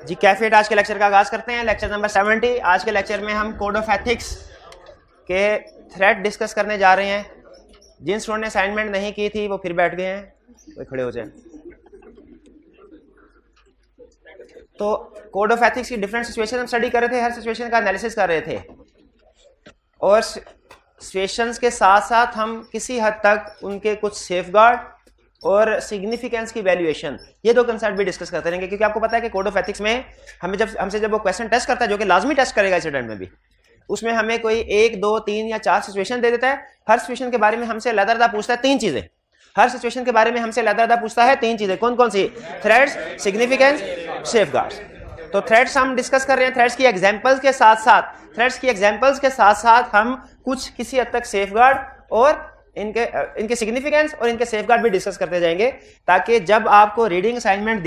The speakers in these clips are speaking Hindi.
जी कैफेट आज के लेक्चर का आगाज करते हैं। Lecture number 70। आज के लेक्चर में हम कोड ऑफ एथिक्स के थ्रेड डिस्कस करने जा रहे हैं। जिन स्टूडेंट ने असाइनमेंट नहीं की थी वो फिर बैठ गए हैं, वो खड़े हो जाए। तो कोड ऑफ एथिक्स की डिफरेंट सिचुएशन हम स्टडी कर रहे थे, हर सिचुएशन का एनालिसिस कर रहे थे और सिचुएशंस के साथ साथ हम किसी हद तक उनके कुछ सेफगार्ड और सिग्निफिकेंस की वैल्यूएशन, ये दो कंसेप्ट भी डिस्कस करते रहेंगे। क्योंकि आपको पता है कि कोड ऑफ एथिक्स में हमसे जब वो क्वेश्चन टेस्ट करता है, जो कि लाजमी टेस्ट करेगा इस अटेम्प्ट में भी, उसमें हमें कोई 1, 2, 3 या 4 सिचुएशन दे देता है। हर सिचुएशन के बारे में हमसे अलग-अलग पूछता है 3 चीजें। हर सिचुएशन के बारे में हमसे अलग-अलग पूछता है 3 चीजें। कौन कौन सी? Threads, significance, safeguards. तो थ्रेड्स हम डिस्कस कर रहे हैं। थ्रेड्स की एग्जांपल्स के साथ साथ हम कुछ किसी हद तक सेफगार्ड और इनके सिग्निफिकेंस और इनके सेफगार्ड भी डिस्कस करते जाएंगे, ताकि जब आपको रीडिंग असाइनमेंट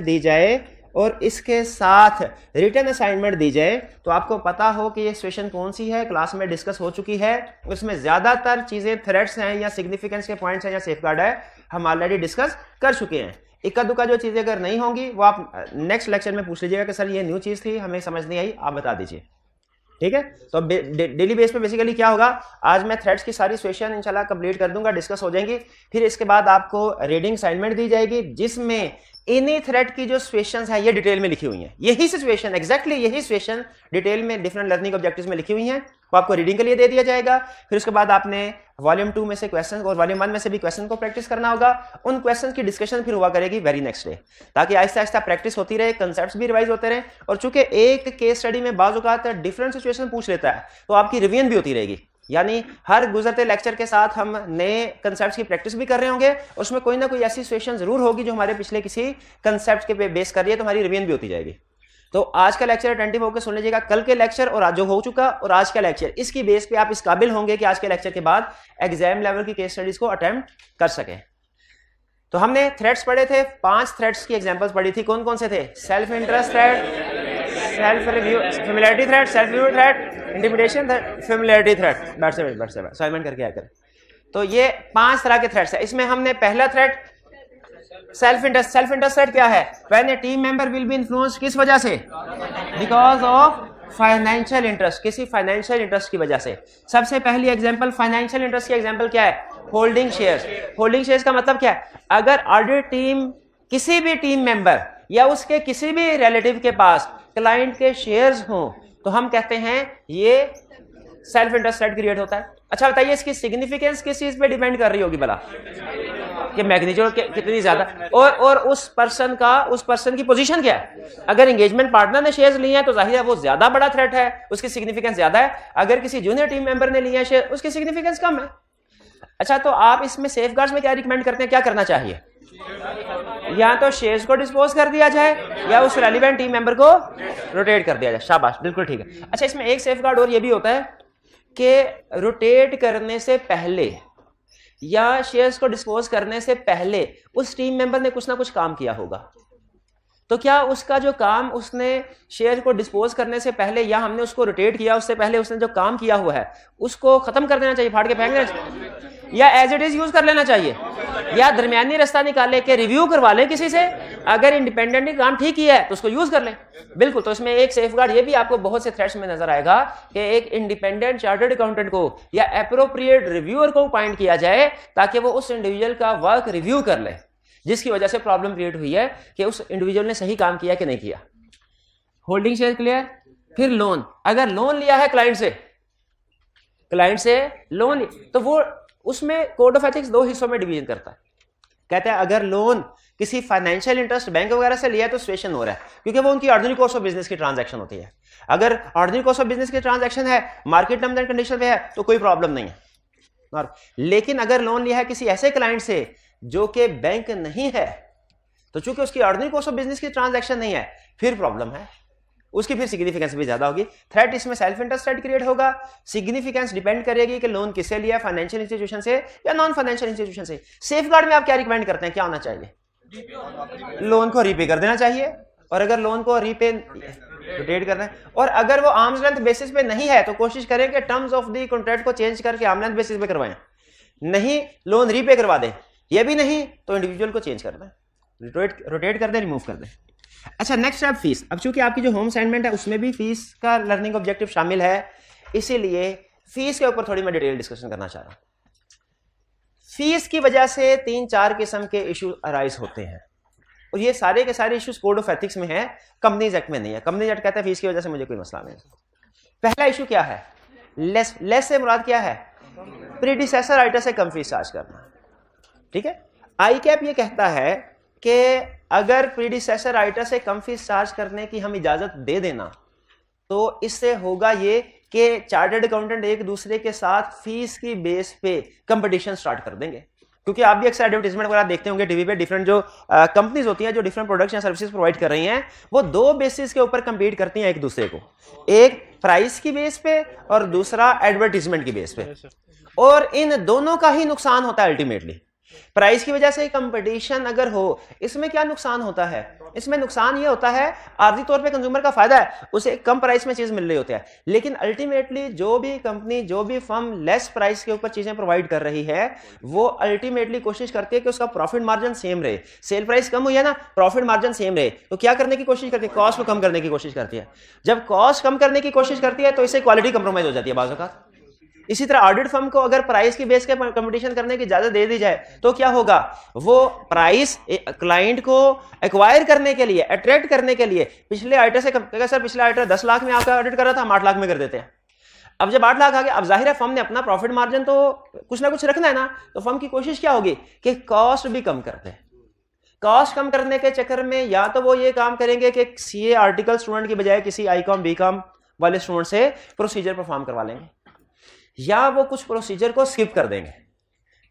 दी जाए और इसके साथ रिटन असाइनमेंट दी जाए तो आपको पता हो कि ये सिचुएशन कौन सी है, क्लास में डिस्कस हो चुकी है, उसमें ज्यादातर चीजें थ्रेड्स हैं या सिग्निफिकेंस के पॉइंट्स हैं या सेफगार्ड है, हम ऑलरेडी डिस्कस कर चुके हैं। इक्का दुक्का जो चीजें अगर नहीं होंगी वो आप नेक्स्ट लेक्चर में पूछ लीजिएगा कि सर ये न्यू चीज थी, हमें समझ नहीं आई, आप बता दीजिए। ठीक है। तो डेली बेस पे बेसिकली क्या होगा, आज मैं थ्रेड्स की सारी सिचुएशन इंशाल्लाह कंप्लीट कर दूंगा, डिस्कस हो जाएंगी। फिर इसके बाद आपको रीडिंग असाइनमेंट दी जाएगी जिसमें इन्हीं थ्रेड की जो सिचुएशंस हैं ये डिटेल में लिखी हुई हैं। यही सिचुएशन, एग्जैक्टली यही सिचुएशन डिटेल में डिफरेंट लर्निंग ऑब्जेक्टिव्स में लिखी हुई हैं, वो आपको रीडिंग के लिए दे दिया जाएगा। फिर उसके बाद आपने वॉल्यूम 2 में से क्वेश्चन और वॉल्यूम 1 में से भी क्वेश्चन को प्रैक्टिस करना होगा। उन क्वेश्चन की डिस्कशन फिर हुआ करेगी वेरी नेक्स्ट डे, ताकि आहिस्ता आहिस्ता प्रैक्टिस होती रहे, कंसेप्ट्स भी रिवाइज होते रहे। और चूंकि एक केस स्टडी में बाज़ औक़ात डिफरेंट सिचुएशन पूछ लेता है तो आपकी रिवीजन भी होती रहेगी। यानी हर गुजरते लेक्चर के साथ हम नए कंसेप्ट्स की प्रैक्टिस भी कर रहे होंगे, उसमें कोई ना कोई ऐसी सिचुएशन जरूर होगी जो हमारे पिछले किसी कंसेप्ट के बेस कर रही है, तो हमारी रिवीजन भी होती जाएगी। तो आज का लेक्चर अटेंटिव होकर सुन लीजिएगा, कल के लेक्चर और आज जो हो चुका और आज का लेक्चर, इसकी बेस पे आप इस काबिल होंगे कि आज के लेक्चर के बाद एग्जाम लेवल की केस स्टडीज को अटेम्प्ट कर सके। तो हमने थ्रेड्स पढ़े थे, 5 थ्रेड्स की एग्जांपल्स पढ़ी थी। कौन कौन से थे? Self interest thread, self review, familiarity thread, self review thread, intimidation thread, familiarity thread. Assignment करके आया करें। तो ये 5 तरह के थ्रेड्स है। इसमें हमने पहला thread self interest. Self interest thread क्या है? When A team member will be influenced, किस वजह से? बिकॉज ऑफ फाइनेंशियल इंटरेस्ट, किसी फाइनेंशियल इंटरेस्ट की वजह से। सबसे पहली एग्जांपल फाइनेंशियल इंटरेस्ट की एग्जांपल क्या है? Holding shares. होल्डिंग शेयर्स का मतलब क्या है? अगर ऑडिट टीम, किसी भी टीम मेंबर या उसके किसी भी रिलेटिव के पास क्लाइंट के शेयर्स हों तो हम कहते हैं ये सेल्फ इंटरेस्ट थ्रेड क्रिएट होता है। अच्छा बताइए, इसकी सिग्निफिकेंस किस चीज पे डिपेंड कर रही होगी भला? कि मैग्नीट्यूड कितनी ज्यादा और उस पर्सन की पोजीशन क्या है। अगर एंगेजमेंट पार्टनर ने शेयर्स लिए हैं तो जाहिर है वो ज्यादा बड़ा थ्रेट है, उसकी सिग्निफिकेंस ज्यादा है। अगर किसी जूनियर टीम मेंबर ने लिए हैं शेयर, उसकी सिग्निफिकेंस कम है। अच्छा, तो आप इसमें सेफगार्ड्स में क्या रिकमेंड करते हैं, क्या करना चाहिए? या तो शेयर्स को डिस्पोज कर दिया जाए या उस रेलिवेंट टीम मेंबर को रोटेट कर दिया जाए। शाबाश, बिल्कुल ठीक है। अच्छा, इसमें एक सेफगार्ड और ये भी होता है कि रोटेट करने से पहले या शेयर्स को डिस्पोज करने से पहले उस टीम मेंबर ने कुछ ना कुछ काम किया होगा। तो क्या उसका जो काम उसने शेयर को डिस्पोज करने से पहले या हमने उसको रोटेट किया उससे पहले उसने जो काम किया हुआ है उसको खत्म कर देना चाहिए, फाड़ के फेंक देना चाहिए, या एज इट इज यूज कर लेना चाहिए, या दरमियानी रास्ता निकाले के रिव्यू करवा लें किसी से, अगर इंडिपेंडेंटली काम ठीक किया है तो उसको यूज कर लें। बिल्कुल। तो इसमें एक सेफगार्ड ये भी आपको बहुत से थ्रेड्स में नजर आएगा कि एक इंडिपेंडेंट चार्टर्ड अकाउंटेंट को या एप्रोप्रिएट रिव्यूअर को अपॉइंट किया जाए ताकि वो उस इंडिविजुअल का वर्क रिव्यू कर ले जिसकी वजह से प्रॉब्लम क्रिएट हुई है कि उस इंडिविजुअल ने सही काम किया कि नहीं किया। Holding share clear. फिर लोन। अगर लोन लिया है क्लाइंट से लोन, तो वो उसमें कोड ऑफ एथिक्स 2 हिस्सों में डिवीजन करता है। कहते हैं अगर लोन किसी फाइनेंशियल इंटरेस्ट बैंक वगैरह से लिया है तो सिचुएशन हो रहा है, क्योंकि वो उनकी ऑर्डिनरी कोर्स ऑफ बिजनेस की ट्रांजैक्शन होती है। अगर ऑर्डिनरी कोर्स ऑफ बिजनेस की ट्रांजैक्शन है, मार्केट टर्म्स एंड कंडीशन पे है, तो कोई प्रॉब्लम नहीं है। लेकिन अगर लोन लिया है किसी ऐसे क्लाइंट से जो कि बैंक नहीं है, तो चूंकि उसकी ऑर्डिनरी कोर्स ऑफ बिजनेस की ट्रांजैक्शन नहीं है, फिर प्रॉब्लम है, उसकी फिर सिग्निफिकेंस भी ज्यादा होगी। थ्रेट इसमें सेल्फ इंटरेस्ट थ्रेट क्रिएट होगा। सिग्निफिकेंस डिपेंड करेगी कि लोन किससे लिया, फाइनेंशियल इंस्टीट्यूशन से या नॉन फाइनेंशियल इंस्टीट्यूशन से। सेफगार्ड में आप क्या रिकमेंड करते हैं, क्या होना चाहिए? लोन को रीपे कर देना चाहिए, और अगर लोन को रीपे रोटेट करना है, और अगर वो आर्म्स लेंथ बेसिस पे नहीं है तो कोशिश करें कि टर्म्स ऑफ द कॉन्ट्रैक्ट को चेंज करके आर्म लेंथ बेसिस पे करवाएं। नहीं, लोन रीपे करवा दें। ये भी नहीं तो इंडिविजुअल को चेंज करना है। रोटेट कर दें, रिमूव कर दें। अच्छा, नेक्स्ट है फीस। अब चूंकि आपकी जो होम असाइनमेंट है उसमें भी फीस का लर्निंग ऑब्जेक्टिव शामिल है, इसीलिए फीस के ऊपर थोड़ी मैं डिटेल डिस्कशन करना चाह रहा हूं। फीस की वजह से 3-4 किस्म के इशू अराइज होते हैं, और ये सारे के सारे इश्यूज कोड ऑफ एथिक्स में है, कंपनीज एक्ट में नहीं है। कंपनीज एक्ट कहता है फीस की वजह से मुझे कोई मसला नहीं। पहला इशू क्या है? लेस से मुराद क्या है? प्रीडिसेसर आइटर से कम फीस चार्ज करना। ठीक है, आई कैप ये कहता है कि अगर प्रीडिसेसर आइटर से कम फीस चार्ज करने की हम इजाजत दे देना, तो इससे होगा ये कि चार्टर्ड अकाउंटेंट एक दूसरे के साथ फीस की बेस पे कंपटीशन स्टार्ट कर देंगे। क्योंकि आप भी अक्सर एडवर्टाइजमेंट वगैरह देखते होंगे टीवी पे, डिफरेंट जो कंपनीज होती हैं जो डिफरेंट प्रोडक्ट्स या सर्विसेज प्रोवाइड कर रही हैं, वो दो बेसिस के ऊपर कंपीट करती हैं एक दूसरे को, एक प्राइस की बेस पे और दूसरा एडवर्टीजमेंट की बेस पे, और इन दोनों का ही नुकसान होता है अल्टीमेटली। प्राइस की वजह से कंपटीशन अगर हो, इसमें क्या नुकसान होता है? इसमें नुकसान ये होता है आर्थिक तौर पे कंज्यूमर का फायदा है, उसे कम प्राइस में चीज मिल रही होती है, लेकिन अल्टीमेटली जो भी कंपनी जो भी फर्म लेस प्राइस के ऊपर चीजें प्रोवाइड कर रही है, वो अल्टीमेटली कोशिश करती है कि उसका प्रॉफिट मार्जिन सेम रहे। सेल प्राइस कम हुई है ना, प्रॉफिट मार्जिन सेम रहे, तो क्या करने की कोशिश करती है? कॉस्ट को कम करने की कोशिश करती है। जब कॉस्ट कम करने की कोशिश करती है तो इससे क्वालिटी कंप्रोमाइज हो जाती है बाज़ औक़ात। इसी तरह ऑडिट फर्म को अगर प्राइस की बेस के कंपटीशन करने की इजाजत दे दी जाए तो क्या होगा? वो प्राइस क्लाइंट को एक्वायर करने के लिए, अट्रैक्ट करने के लिए पिछले आइटर से कहेगा सर पिछले आइटर 10 लाख में आपका ऑडिट कर रहा था, हम 8 लाख में कर देते हैं। अब जब 8 लाख आ गया, अब जाहिर है फर्म ने अपना प्रॉफिट मार्जिन तो कुछ ना कुछ रखना है ना, तो फर्म की कोशिश क्या होगी कि कॉस्ट भी कम कर दे। कॉस्ट कम करने के चक्कर में या तो वो ये काम करेंगे कि सीए आर्टिकल स्टूडेंट की बजाय किसी आईकॉम बीकॉम वाले स्टूडेंट से प्रोसीजर परफॉर्म करवा लेंगे, या वो कुछ प्रोसीजर को स्किप कर देंगे,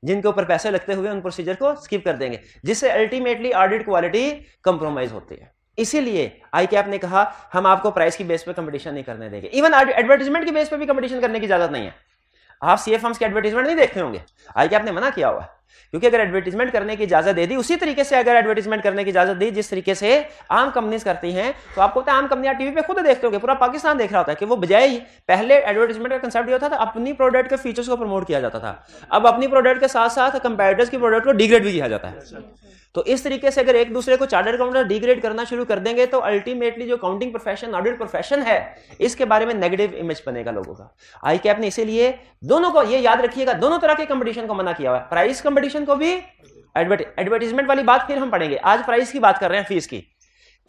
जिनके ऊपर पैसे लगते हुए उन प्रोसीजर को स्किप कर देंगे, जिससे अल्टीमेटली ऑडिट क्वालिटी कंप्रोमाइज होती है। इसीलिए आई कैप ने कहा हम आपको प्राइस की बेस पे कंपटीशन नहीं करने देंगे। इवन एडवर्टाइजमेंट की बेस पे भी कंपटीशन करने की इजाजत नहीं है। आप सीए फर्म्स के एडवर्टाइजमेंट नहीं देखते होंगे, आई कैप ने मना किया हुआ है, क्योंकि अगर एडवर्टाइजमेंट करने की इजाजत दे दी उसी तरीके से, अगर एडवर्टाइजमेंट करने की इजाजत दी जिस तरीके से आम कंपनीज करती हैं, तो आपको पता है आम कंपनियां टीवी पे खुद देखते होंगे, पूरा पाकिस्तान देख रहा होता है कि वो बजाय पहले एडवर्टाइजमेंट का कंसेप्ट ये होता था अपनी प्रोडक्ट के फीचर्स को प्रमोट किया जाता था, अब अपनी प्रोडक्ट के साथ साथ कंपेटिटर्स की प्रोडक्ट को डिग्रेड भी किया जाता है। तो इस तरीके से अगर एक दूसरे को चार्टर्ड अकाउंटेंट डिग्रेड करना शुरू कर देंगे तो अल्टीमेटली जो काउंटिंग प्रोफेशन, ऑडिट प्रोफेशन है, इसके बारे में नेगेटिव इमेज बनेगा लोगों का। आई कैप ने इसीलिए दोनों को, ये याद रखिएगा, दोनों तरह के कंपटीशन को मना किया हुआ है, प्राइस कंपटीशन को भी, एडवर्टाइजमेंट वाली बात फिर हम पढ़ेंगे, आज प्राइस की बात कर रहे हैं फीस की,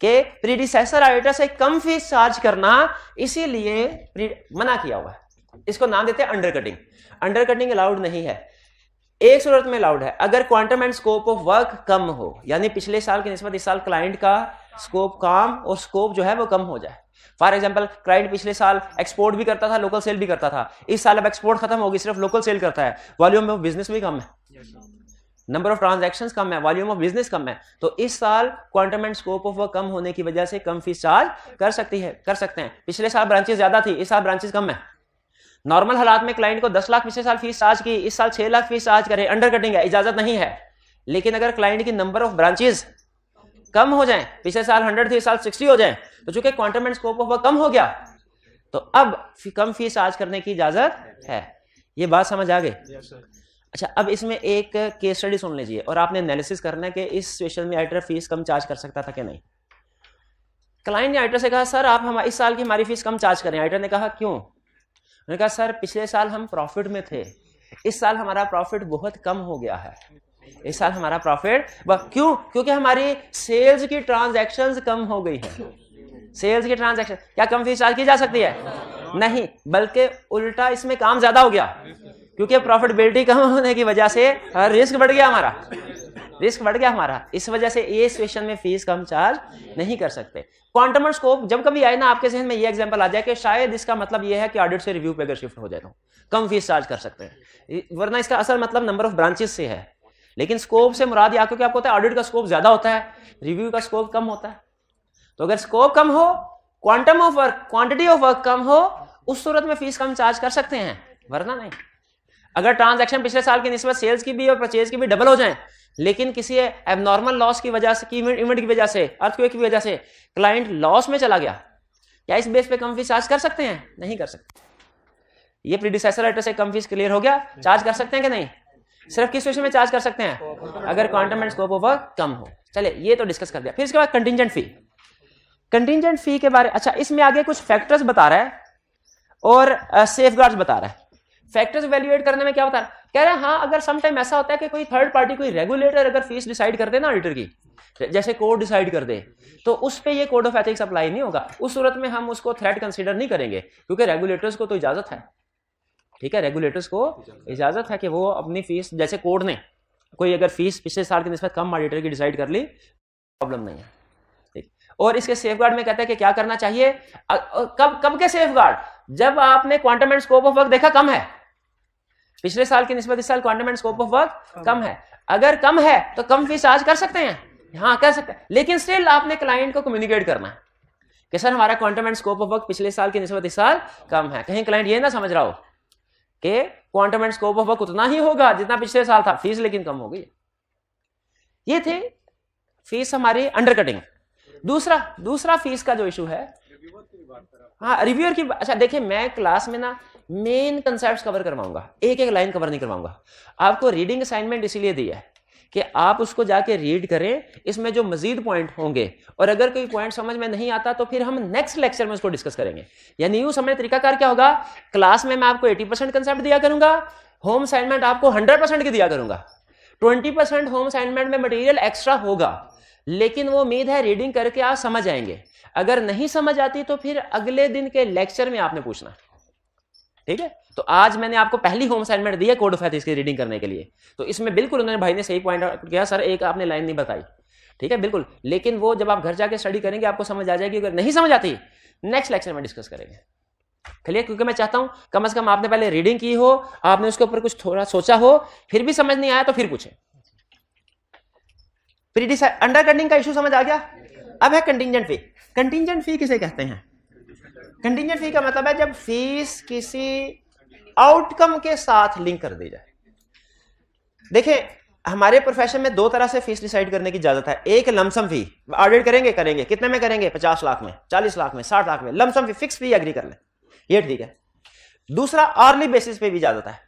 कि प्रीडिसेसर ऑडिटर से कम फीस चार्ज करना इसीलिए मना किया हुआ है। इसको नाम देते हैं अंडरकटिंग। अंडरकटिंग अलाउड नहीं है, एक सूरत में अलाउड है, अगर quantum and scope of work कम हो, यानी पिछले साल की निस्बत इस साल क्लाइंट का स्कोप काम और स्कोप जो है वो कम हो जाए। फॉर एग्जांपल क्लाइंट पिछले साल एक्सपोर्ट भी करता था, लोकल सेल भी करता था, इस साल अब एक्सपोर्ट खत्म होगी, सिर्फ लोकल सेल करता है, वॉल्यूम ऑफ बिजनेस भी कम है, नंबर ऑफ ट्रांजैक्शंस कम है, वॉल्यूम ऑफ बिजनेस कम है, तो इस साल quantum and scope of work कम होने की वजह से कम फीस चार्ज कर सकते हैं। पिछले साल ब्रांचेस ज्यादा थी, इस साल ब्रांचेस कम है। नॉर्मल हालात में क्लाइंट को 10 लाख पिछले साल फीस चार्ज की, इस साल 6 लाख फीस चार्ज करे, अंडरकटिंग है, इजाजत नहीं है। लेकिन अगर क्लाइंट की नंबर ऑफ ब्रांचेस कम हो जाएं, पिछले साल 100 थी, इस साल 60 हो जाएं, तो चूंकि quantum and scope of work कम हो गया, तो अब कम फीस चार्ज करने की इजाजत है। ये बात समझ आ गई? अच्छा, अब इसमें एक केस स्टडी सुन लीजिए और आपने एनालिसिस करना है कि इस सिचुएशन में आइटर फीस कम चार्ज कर सकता था कि नहीं। क्लाइंट ने आइटर से कहा सर आप इस साल की हमारी फीस कम चार्ज करें। आइटर ने कहा क्यों? उन्होंने कहा सर पिछले साल हम प्रॉफिट में थे, इस साल हमारा प्रॉफिट बहुत कम हो गया है, इस साल हमारा प्रॉफिट क्यों? क्योंकि हमारी सेल्स की ट्रांजैक्शंस कम हो गई है। सेल्स की ट्रांजैक्शन क्या कम फीस चार्ज की जा सकती है? नहीं, बल्कि उल्टा इसमें काम ज्यादा हो गया, क्योंकि प्रॉफिटेबिलिटी कम होने की वजह से रिस्क बढ़ गया हमारा, इस वजह से ये सिचुएशन में फीस कम चार्ज नहीं कर सकते। क्वांटम और स्कोप जब कभी आए ना आपके जहन में ये एग्जांपल आ जाए कि शायद इसका मतलब ये है कि ऑडिट से रिव्यू पे अगर शिफ्ट हो जाए तो कम फीस चार्ज कर सकते हैं, वरना इसका असल मतलब नंबर ऑफ ब्रांचेस से है। लेकिन स्कोप से मुराद या क्योंकि आपको पता है ऑडिट का स्कोप ज्यादा होता है, रिव्यू का स्कोप कम होता है। तो अगर स्कोप कम हो, quantum of work, quantity of work कम हो, उस सूरत में फीस कम चार्ज कर सकते हैं, वरना नहीं। अगर ट्रांजैक्शन पिछले साल की निस्बत सेल्स की भी और परचेज की भी डबल हो जाएं, लेकिन किसी एबनॉर्मल लॉस की वजह से, इवेंट की वजह से, अर्थक्वेक की वजह से क्लाइंट लॉस में चला गया, क्या इस बेस पे कम फीस चार्ज कर सकते हैं? नहीं कर सकते। ये प्रीडिसेसर आइटर से कम फीस क्लियर हो गया, चार्ज कर सकते हैं कि नहीं? सिर्फ किस सिचुएशन में चार्ज कर सकते हैं? अगर quantum and scope of work कम हो। चले ये तो डिस्कस कर दिया। फिर इसके बाद कंटिंजेंट फी, कंटिंजेंट फी के बारे, अच्छा इसमें आगे कुछ फैक्टर्स बता रहा है और सेफगार्ड्स बता रहा है। फैक्टर्स वैल्यूएट करने में क्या बता रहा है, कह रहा है हाँ अगर सम टाइम ऐसा होता है कि कोई थर्ड पार्टी, कोई रेगुलेटर अगर फीस डिसाइड कर दे ना ऑडिटर की, जैसे कोड डिसाइड कर दे, तो उस पे ये कोड ऑफ एथिक्स अप्लाई नहीं होगा। उस सूरत में हम उसको थ्रेट कंसीडर नहीं करेंगे, क्योंकि रेगुलेटर्स को तो इजाजत है, ठीक है, रेगुलेटर्स को इजाजत है कि वो अपनी फीस, जैसे कोड ने कोई अगर फीस पिछले साल की निस्बत कम ऑडिटर की डिसाइड कर ली, प्रॉब्लम नहीं है, ठीक। और इसके सेफगार्ड में कहता है कि क्या करना चाहिए, कब के सेफगार्ड, जब आपने quantum and scope of work देखा कम है, पिछले साल की निस्बत इस साल quantum and scope of work कम है, अगर कम है तो कम फीस चार्ज कर सकते हैं, हाँ कर सकते हैं, लेकिन स्टिल आपने क्लाइंट को कम्युनिकेट करना है कि सर हमारा quantum and scope of work पिछले साल की निस्बत इस साल कम है। कहीं क्लाइंट ये ना समझ रहा हो कि quantum and scope of work उतना ही होगा जितना पिछले साल था, फीस लेकिन कम हो गई। ये थे फीस हमारी अंडरकटिंग। दूसरा फीस का जो इशू है, हाँ रिव्यूअर की, अच्छा देखिए मैं क्लास में ना मेन कंसेप्ट्स कवर करवाऊंगा, एक एक लाइन कवर नहीं करवाऊंगा। आपको रीडिंग असाइनमेंट इसीलिए दिया है कि आप उसको जाके रीड करें, इसमें जो मजीद पॉइंट होंगे और अगर कोई पॉइंट समझ में नहीं आता तो फिर हम नेक्स्ट लेक्चर में उसको डिस्कस करेंगे। यानी यूं समझ तरीकाकार क्या होगा, क्लास में मैं आपको 80% कंसेप्ट दिया करूंगा, होम असाइनमेंट आपको 100% की दिया करूंगा, 20% होम असाइनमेंट में मटेरियल एक्स्ट्रा होगा, लेकिन वो उम्मीद है रीडिंग करके आप समझ आएंगे। अगर नहीं समझ आती तो फिर अगले दिन के लेक्चर में आपने पूछना, ठीक है। तो आज मैंने आपको पहली होम असाइनमेंट दी है कोड ऑफ एथिक्स की रीडिंग करने के लिए, तो इसमें बिल्कुल उन्होंने भाई ने सही पॉइंट किया, सर एक आपने लाइन नहीं बताई, ठीक है बिल्कुल, लेकिन वो जब आप घर जाके स्टडी करेंगे आपको समझ आ जाएगी। अगर नहीं समझ आती नेक्स्ट लेक्चर में डिस्कस करेंगे, क्लियर, क्योंकि मैं चाहता हूं कम से कम आपने पहले रीडिंग की हो, आपने उसके ऊपर कुछ थोड़ा सोचा हो, फिर भी समझ नहीं आया तो फिर पूछे। अंडरकटिंग का इशू समझ आ गया। अब है कंटिंजेंट फी। कंटिंजेंट फी किसे कहते हैं? कंटिंजेंट फी का मतलब है जब फीस किसी आउटकम के साथ लिंक कर दी जाए। देखिए हमारे प्रोफेशन में दो तरह से फीस डिसाइड करने की इजाजत है। एक लमसम फी, ऑडिट करेंगे कितने में करेंगे, 50 लाख में, 40 लाख में, 60 लाख में, लमसम फी, फिक्स फी एग्री कर लें, ये ठीक है। दूसरा आर्ली बेसिस पे भी इजाजत है,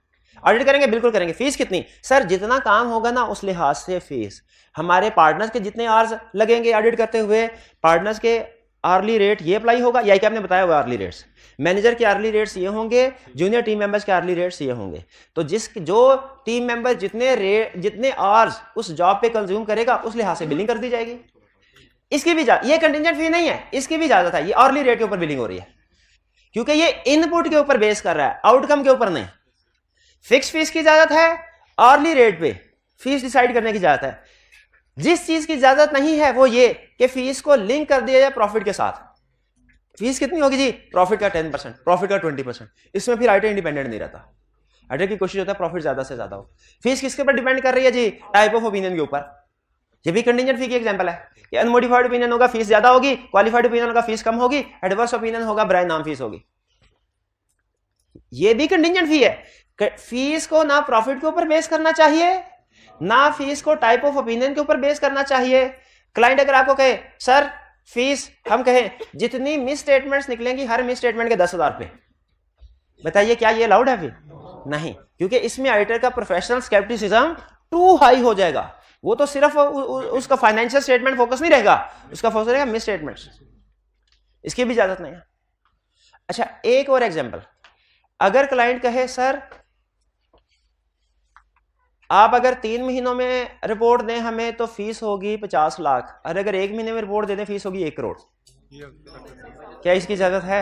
ऑडिट करेंगे बिल्कुल करेंगे, फीस कितनी, सर जितना काम होगा ना उस लिहाज से फीस, हमारे पार्टनर्स के जितने आवर्स लगेंगे ऑडिट करते हुए, पार्टनर्स के आर्ली रेट ये अप्लाई होगा, या क्या आपने बताया हुआ आर्ली रेट्स, मैनेजर के आर्ली रेट्स ये होंगे, जूनियर टीम मेंबर्स के आर्ली रेट्स ये होंगे। तो जो टीम मेंबर जितने आवर्स उस जॉब पे कंज्यूम करेगा उस लिहाज से बिलिंग कर दी जाएगी। इसकी भी ये कंटिंजेंट फी नहीं है, इसकी भी इजाजत है, ये आर्ली रेट के ऊपर बिलिंग हो रही है, क्योंकि ये इनपुट के ऊपर बेस कर रहा है, आउटकम के ऊपर नहीं। फिक्स फीस की इजाजत है, आर्ली रेट पे फीस डिसाइड करने की इजाजत है। जिस चीज की इजाजत नहीं है वो ये कि फीस को लिंक कर दिया जाए प्रॉफिट के साथ। फीस कितनी होगी जी, प्रॉफिट का 10%, प्रॉफिट का 20%, इसमें फिर आइटर इंडिपेंडेंट नहीं रहता, आइटर की कोशिश होता है प्रॉफिट ज्यादा से ज्यादा हो। फीस किसके ऊपर डिपेंड कर रही है जी, टाइप ऑफ ओपिनियन के ऊपर। ये भी कंटिंजेंट फी की एग्जांपल है कि अनमोडिफाइड ओपिनियन होगा फीस ज्यादा होगी, क्वालिफाइड ओपिनियन होगा फीस कम होगी, एडवर्स ओपिनियन होगा बराए नाम फीस होगी। ये भी कंटिंजेंट फी है। फीस को ना प्रॉफिट के ऊपर बेस करना चाहिए, ना फीस को टाइप ऑफ ओपिनियन के ऊपर बेस करना चाहिए। क्लाइंट अगर आपको कहे सर फीस, हम कहें जितनी मिस स्टेटमेंट्स निकलेंगी हर मिस स्टेटमेंट के 10,000 पे, बताइए क्या ये अलाउड है? फिर नहीं, क्योंकि इसमें ऑडिटर का प्रोफेशनल स्केप्टिसिज्म टू हाई हो जाएगा। वो तो सिर्फ उसका फाइनेंशियल स्टेटमेंट फोकस नहीं रहेगा, उसका फोकस रहेगा मिस स्टेटमेंट्स, इसकी भी इजाजत नहीं है। अच्छा एक और एग्जांपल, अगर क्लाइंट कहे सर आप अगर 3 महीनों में रिपोर्ट दें हमें तो फीस होगी 50 लाख, और अगर 1 महीने में रिपोर्ट दे दें फीस होगी 1 करोड़, क्या इसकी इजाजत है?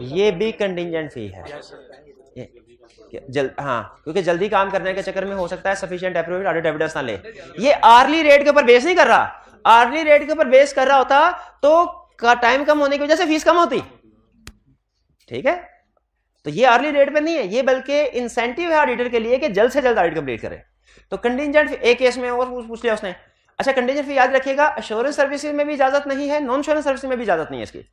ये भी कंटिंजेंट फी है। हाँ, क्योंकि जल्दी काम करने के चक्कर में हो सकता है सफिशिएंट एप्रूव्ड ऑडिट एविडेंस ना ले। ये आर्ली रेट के ऊपर बेस नहीं कर रहा, आर्ली रेट के ऊपर बेस कर रहा होता तो टाइम कम होने की वजह से फीस कम होती, ठीक है। तो ये आर्ली रेट पे नहीं है, ये बल्कि इंसेंटिव है ऑडिटर के लिए कि जल्द से जल्द ऑडिट कंप्लीट करे। तो कंटिंजेंट फी एक केस में और पूछ लिया उसने। अच्छा कंटिंजेंट फी याद रखिएगा, एश्योरेंस सर्विसेज में भी इजाजत नहीं है, नॉन एश्योरेंस सर्विसेज में भी इजाजत नहीं है इसकी।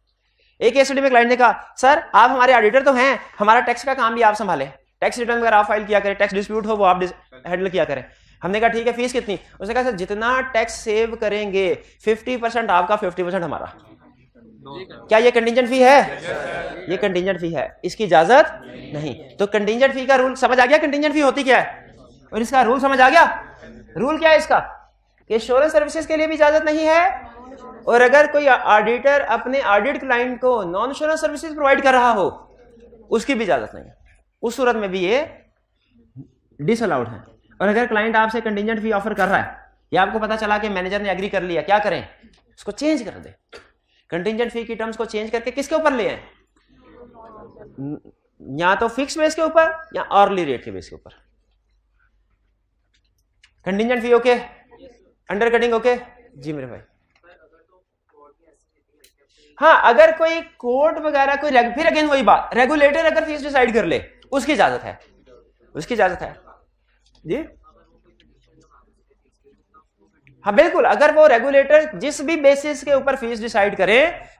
एक केस स्टडी में क्लाइंट ने कहा सर आप हमारे ऑडिटर तो हैं, हमारा टैक्स का काम भी आप संभाले, टैक्स रिटर्न वगैरह आप फाइल किया करें, टैक्स डिस्प्यूट हो वो आप हैंडल किया करें। हमने कहा ठीक है, फीस कितनी? उसने कहा सर जितना टैक्स सेव करेंगे 50% आपका 50% हमारा। क्या ये कंटिंजेंट फी है? ये कंटिंजेंट फी है, इसकी इजाजत नहीं। तो कंटिंजेंट फी का रूल समझ आ गया, कंटिंजेंट फी होती क्या है, और इसका रूल समझ आ गया। रूल क्या है इसका? कि इंश्योरेंस सर्विसेज के लिए भी इजाजत नहीं है, और अगर कोई ऑडिटर अपने ऑडिट क्लाइंट को नॉन इंश्योरेंस सर्विसेज प्रोवाइड कर रहा हो उसकी भी इजाजत नहीं है, उस सूरत में भी ये डिसअलाउड है। और अगर क्लाइंट आपसे कंटिजेंट फी ऑफर कर रहा है या आपको पता चला कि मैनेजर ने एग्री कर लिया, क्या करें, उसको चेंज कर दे। कंटिजेंट फी की टर्म्स को चेंज करके किसके ऊपर ले आए, या तो फिक्स बेस के ऊपर या ऑर्ली रेट के बेस के ऊपर। Contingent fee okay, undercutting okay जी मेरे भाई। हाँ, अगर कोई कोर्ट वगैरह कोई फिर अगेन वही बात, रेगुलेटर अगर फीस डिसाइड कर ले उसकी इजाजत है, उसकी इजाजत है जी। हाँ बिल्कुल, अगर वो रेगुलेटर जिस भी बेसिस के ऊपर फीस डिसाइड करे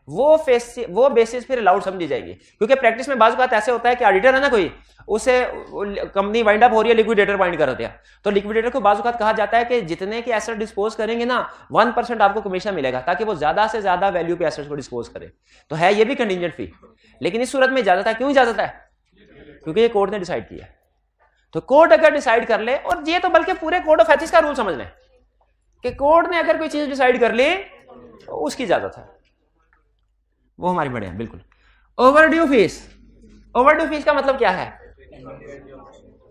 वो बेसिस फिर अलाउड समझी जाएगी। क्योंकि प्रैक्टिस में बात ऐसे होता है कि ऑडिटर है ना, कोई उसे कंपनी वाइंड अप हो रही है, लिक्विडेटर अपॉइंट कर दिया, तो लिक्विडेटर को बाज़ कहा जाता है कि जितने के एसेट डिस्पोज करेंगे ना 1% आपको कमीशन मिलेगा, ताकि वो ज्यादा से ज्यादा वैल्यू पे एसेट्स को डिस्पोज करे। तो है ये भी कंटिजेंट फी, लेकिन इस सूरत में इजाजत है। क्यों इजाजत है? क्योंकि ये कोर्ट ने डिसाइड किया। तो कोर्ट अगर डिसाइड कर ले, और ये तो बल्कि पूरे कोड ऑफ एथिक्स का रूल समझ लें कि कोर्ट ने अगर कोई चीज डिसाइड कर ली तो उसकी इजाजत है, वो हमारी बढ़िया। बिल्कुल। ओवरड्यू फीस, ओवरड्यू फीस का मतलब क्या है